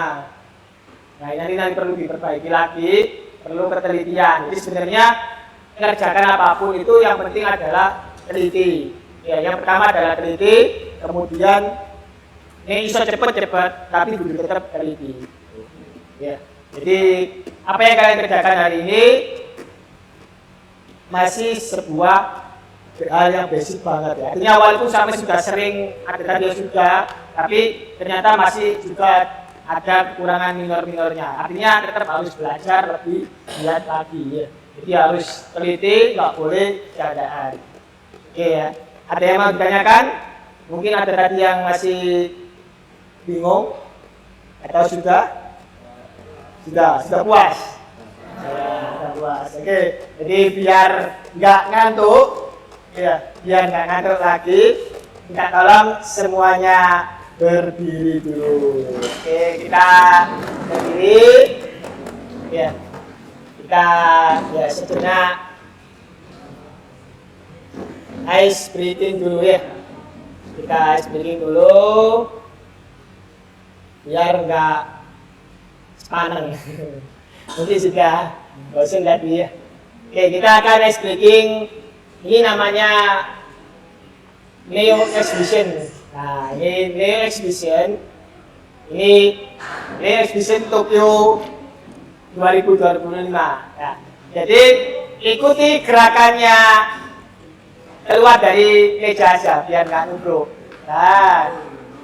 Speaker 1: Nah ini nanti perlu diperbaiki lagi, perlu ketelitian. Jadi sebenarnya mengerjakan apapun itu yang penting adalah teliti. Ya, yang pertama adalah teliti, kemudian ini iso cepet-cepet, tapi kudu tetap teliti. Ya. Jadi apa yang kalian kerjakan hari ini masih sebuah hal yang basic banget ya. Artinya walaupun sampai sudah sering ada tadi sudah, tapi ternyata masih juga ada kekurangan minor-minornya. Artinya tetap harus belajar lebih giat lagi ya. Jadi harus teliti, nggak boleh keadaan. Oke ya. Ada yang mau ditanyakan? Mungkin ada tadi yang masih bingung atau sudah puas. Ya, sudah puas. Oke. Jadi biar nggak ngantuk, ya, biar nggak ngantuk lagi, minta tolong semuanya berdiri dulu. Oke, kita berdiri. Ya. Kita ya sejenak ice breathing dulu ya. Kita ice breathing dulu biar nggak sepaneng. Nanti sudah bosan tadi ya. Oke, kita akan ice breathing. Ini namanya Neo Exhibition. Nah, ini Neo Exhibition. Ini Neo Exhibition Tokyo 2025. Nah, jadi ikuti gerakannya, keluar dari meja aja biar nggak nubruk. Nah,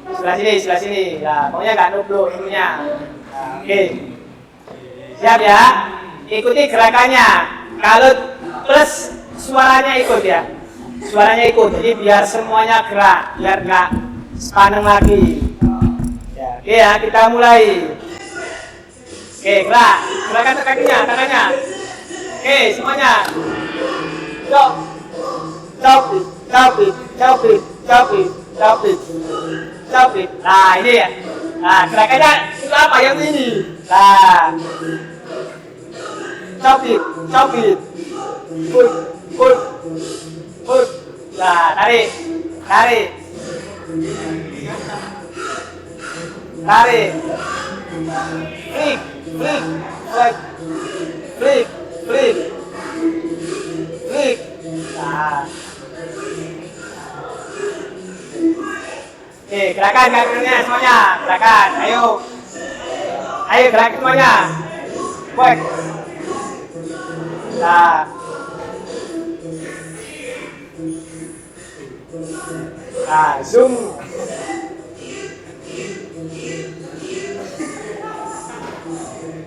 Speaker 1: sebelah sini. Nah, pokoknya nggak nubruk ininya. Nah, oke, siap ya. Ikuti gerakannya. Kalau plus suaranya ikut ya. Suaranya ikut. Jadi biar semuanya gerak, biar nggak sepaneng lagi. Ya, oke ya, kita mulai. Oke, gerak. Gerakan kakinya, tangannya. Oke, semuanya. Stop. Capit, capit, capit, capit. Nah ini ya. Nah gerakannya itu apa yang ini? Nah, capit, capit, put, put, put. Nah tarik, tarik, tarik, flick, flick, flick, flick, flick, flick. Nah. Oke, gerakan kakinya semuanya, gerakan, ayo, ayo gerak semuanya, back, nah, zoom,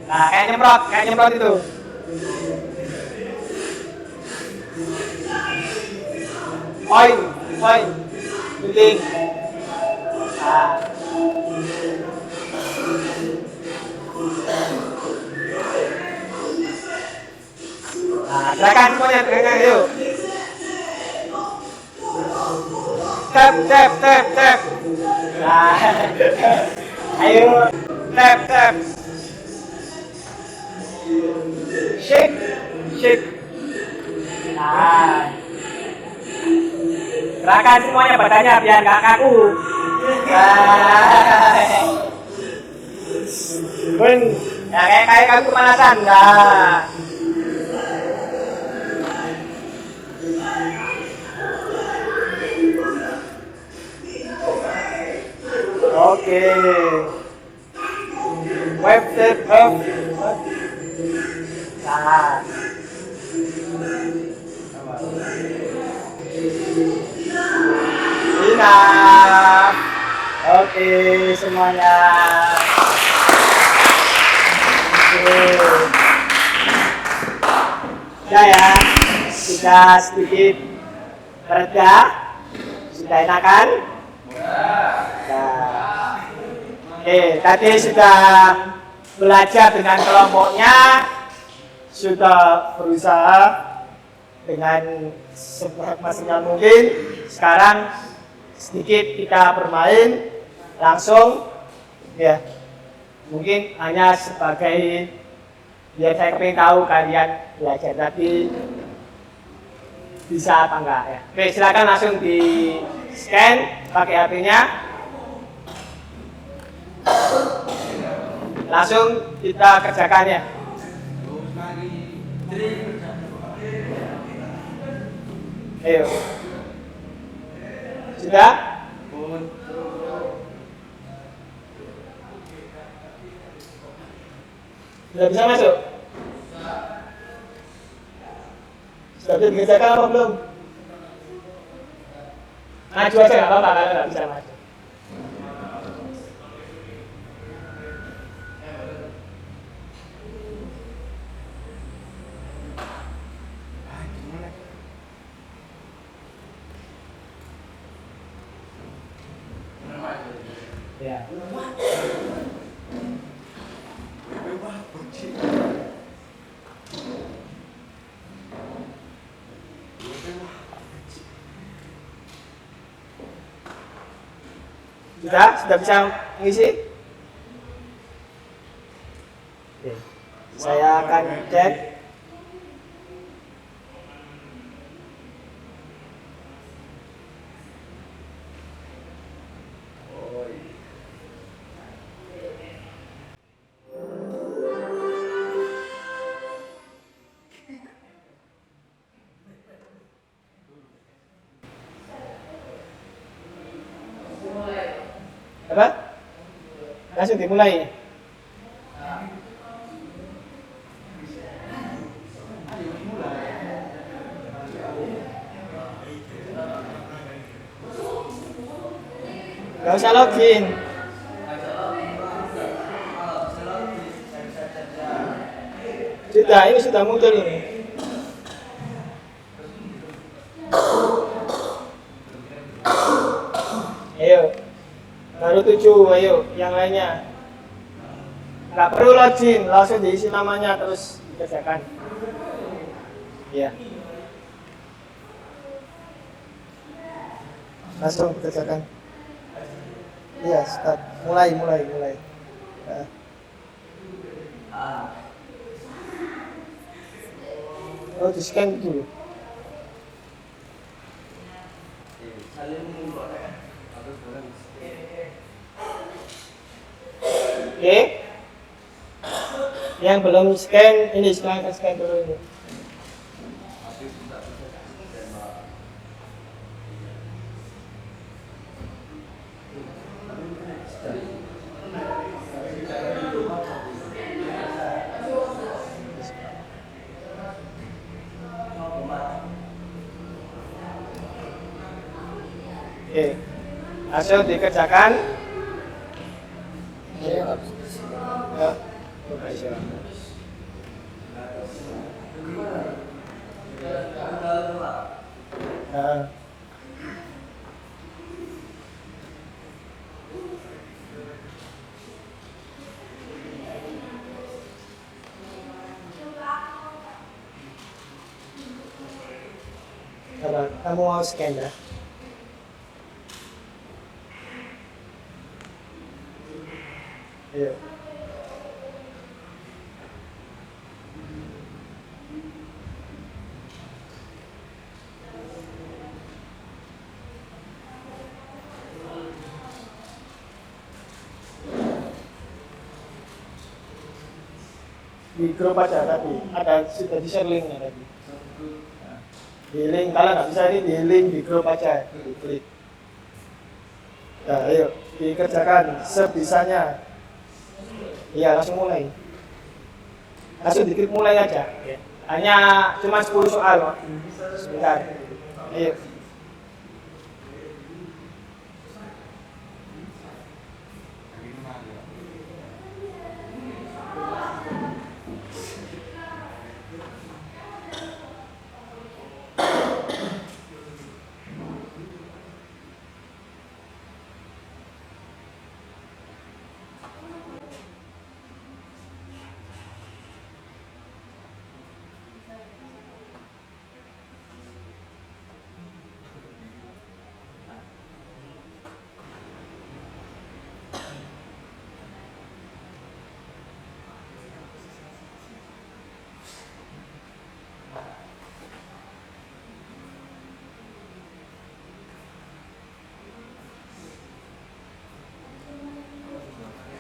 Speaker 1: nah kayak nyemprot itu, point, point, gunting. Nah. Nah, gerakan semuanya, gerakan yuk. Tap, tap, tap, tap. Nah, ayo, tap, tap. Shake, shake. Nah, gerakan semuanya badannya biar nggak kaku. Bun, ya kayak kamu pemanasan, nah. Oke. Wave step up. Nah. Enough. Oke, semuanya. Oke. Ya, sudah sedikit reda, sudah enakan? Nah. Oke, tadi sudah belajar dengan kelompoknya, sudah berusaha dengan semaksimal mungkin. Sekarang sedikit kita bermain langsung, ya. Mungkin hanya sebagai biar saya pengen tahu kalian belajar tadi bisa apa enggak ya. Oke, silakan langsung di scan pakai HP-nya. Langsung kita kerjakan ya. Ayo. Sudah? Sudah bisa masuk? Sudah bisa dikerjakan apa belum? Maju aja nggak apa-apa kalau nggak bisa maju. Ya. Sudah bisa mengisi? Oke. Saya akan cek. Apa? Langsung dimulai. Gak usah login. Sudah, ini sudah muncul ini. Ayo. Baru 7, ayo, yang lainnya. Nggak perlu login, langsung diisi namanya terus dikerjakan. Ya. Langsung kerjakan. Iya, start. Mulai. Ya. Oh, di scan dulu. Oke. Yang belum scan ini silahkan scan dulu ini. Oke, langsung dikerjakan. Ya. Nah. Coba, kamu mau scan ya? Ayo. Di grup aja tadi, ada sudah di share linknya tadi. Nah, di link, kalau nggak bisa ini di link di grup aja, diklik. Nah, ayo dikerjakan sebisanya. Iya, langsung mulai. Langsung diklik mulai aja. Hanya cuma 10 soal. Sebentar. Ayo.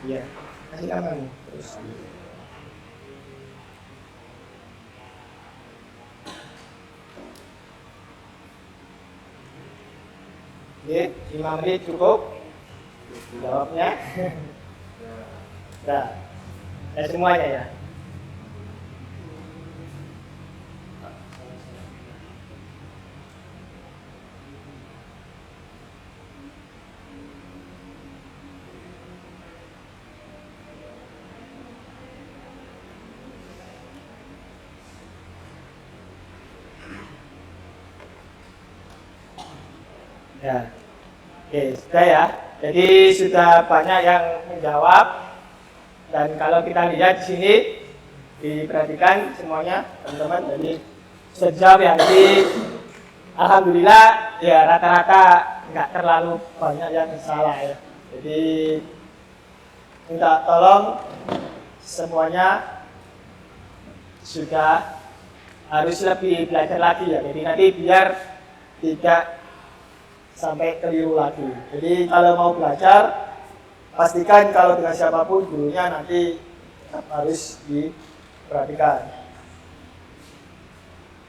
Speaker 1: Iya, kasih kamu terus. Oke, 5 menit cukup jawabnya. Nah, semuanya ya. Ya, oke, sudah ya. Jadi sudah banyak yang menjawab. Dan kalau kita lihat di sini, diperhatikan semuanya, teman-teman. Jadi sudah dijawab ya. Jadi alhamdulillah ya rata-rata nggak terlalu banyak yang salah ya. Jadi minta tolong semuanya sudah harus lebih belajar lagi ya. Jadi nanti biar tidak sampai keliru lagi. Jadi kalau mau belajar, pastikan kalau dengan siapapun gurunya nanti harus diperhatikan.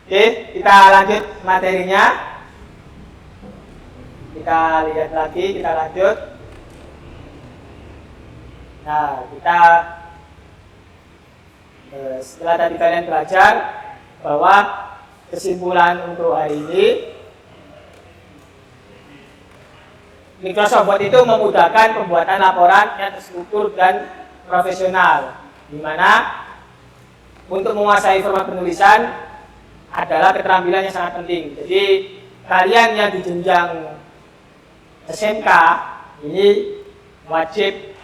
Speaker 1: Oke, kita lanjut materinya. Kita lihat lagi, kita lanjut. Nah, kita setelah tadi kalian belajar bahwa kesimpulan untuk hari ini, Microsoft Word itu memudahkan pembuatan laporan yang terstruktur dan profesional, di mana untuk menguasai format penulisan adalah keterampilan yang sangat penting. Jadi kalian yang di jenjang SMK ini wajib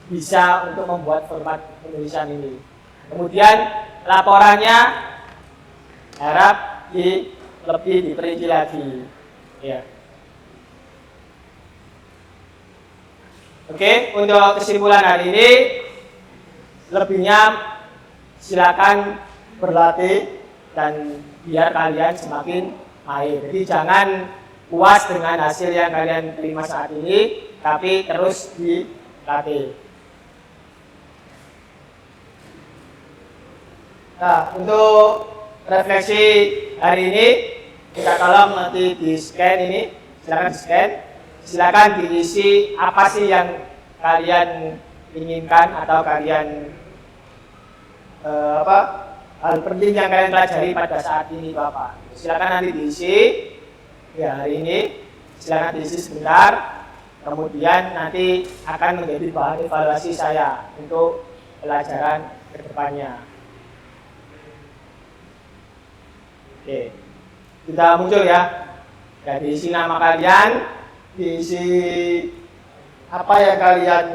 Speaker 1: bisa untuk membuat format penulisan ini. Kemudian laporannya harap lebih diperinci lagi. Ya. Oke, untuk kesimpulan hari ini, lebihnya silakan berlatih dan biar kalian semakin mahir. Jadi jangan puas dengan hasil yang kalian terima saat ini, tapi terus dilatih. Nah, untuk refleksi hari ini, kita tolong nanti di scan ini, silakan di scan. Silakan diisi apa sih yang kalian inginkan atau kalian hal penting yang kalian pelajari pada saat ini Bapak. Silakan nanti diisi ya hari ini, silakan diisi sebentar. Kemudian nanti akan menjadi bahan evaluasi saya untuk pelajaran kedepannya. Oke, sudah muncul ya. Ya, diisi nama kalian, diisi apa yang kalian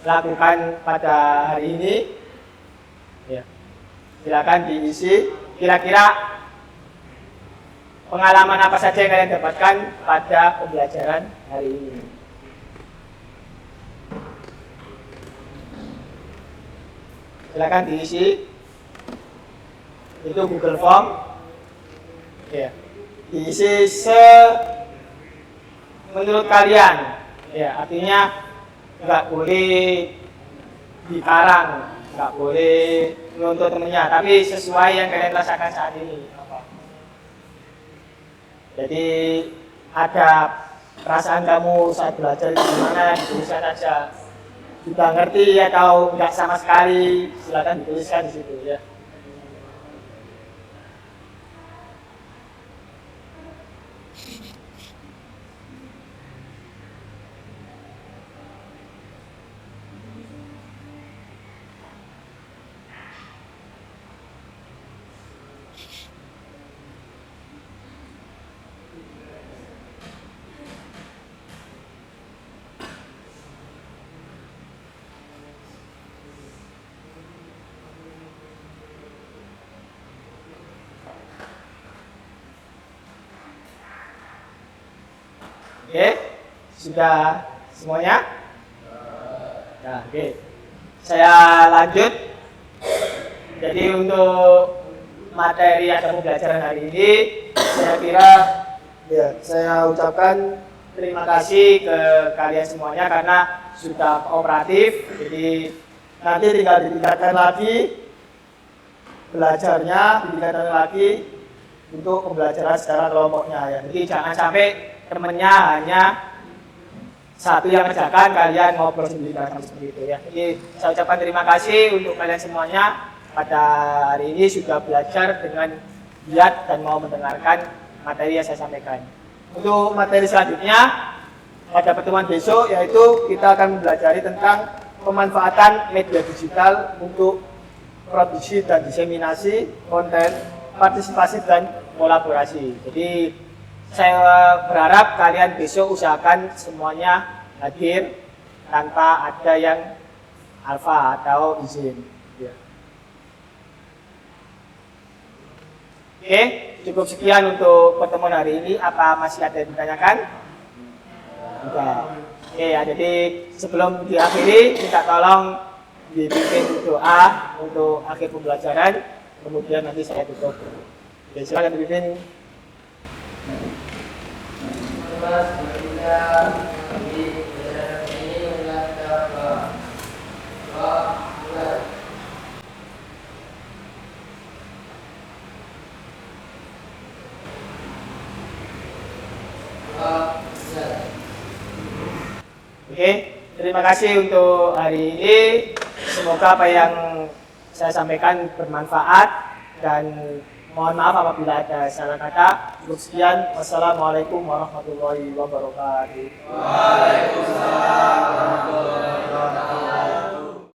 Speaker 1: lakukan pada hari ini. Ya. Silakan diisi kira-kira pengalaman apa saja yang kalian dapatkan pada pembelajaran hari ini. Silakan diisi. Itu Google Form. Ya. Diisi menurut kalian, ya artinya nggak boleh dikarang, nggak boleh menuntut temennya, tapi sesuai yang kalian rasakan saat ini. Jadi ada perasaan kamu saat belajar gimana, dituliskan aja. Sudah ngerti atau nggak sama sekali, silakan dituliskan di situ ya. Oke, sudah semuanya? Nah, oke. Saya lanjut. Jadi untuk materi atau pembelajaran hari ini, saya kira ya saya ucapkan terima kasih ke kalian semuanya karena sudah kooperatif. Jadi nanti tinggal ditingkatkan lagi belajarnya, ditingkatkan lagi untuk pembelajaran secara kelompoknya ya. Jadi jangan sampai temennya hanya satu yang kerjakan, kalian ngobrol sendiri seperti itu ya. Jadi saya ucapkan terima kasih untuk kalian semuanya pada hari ini sudah belajar dengan giat dan mau mendengarkan materi yang saya sampaikan. Untuk materi selanjutnya pada pertemuan besok yaitu kita akan mempelajari tentang pemanfaatan media digital untuk produksi dan diseminasi konten, partisipasi dan kolaborasi. Jadi saya berharap kalian besok usahakan semuanya hadir tanpa ada yang alfa atau izin. Ya. Oke, cukup sekian untuk pertemuan hari ini. Apa masih ada yang ditanyakan? Enggak. Oke ya, jadi sebelum diakhiri, minta tolong dibikin doa untuk akhir pembelajaran. Kemudian nanti saya tutup. Oke, silakan dibikin. Oke, terima kasih untuk hari ini. Semoga apa yang saya sampaikan bermanfaat dan mohon maaf apabila ada salah kata. Cukup sekian. Wassalamualaikum warahmatullahi wabarakatuh.
Speaker 5: Waalaikumsalam warahmatullahi wabarakatuh.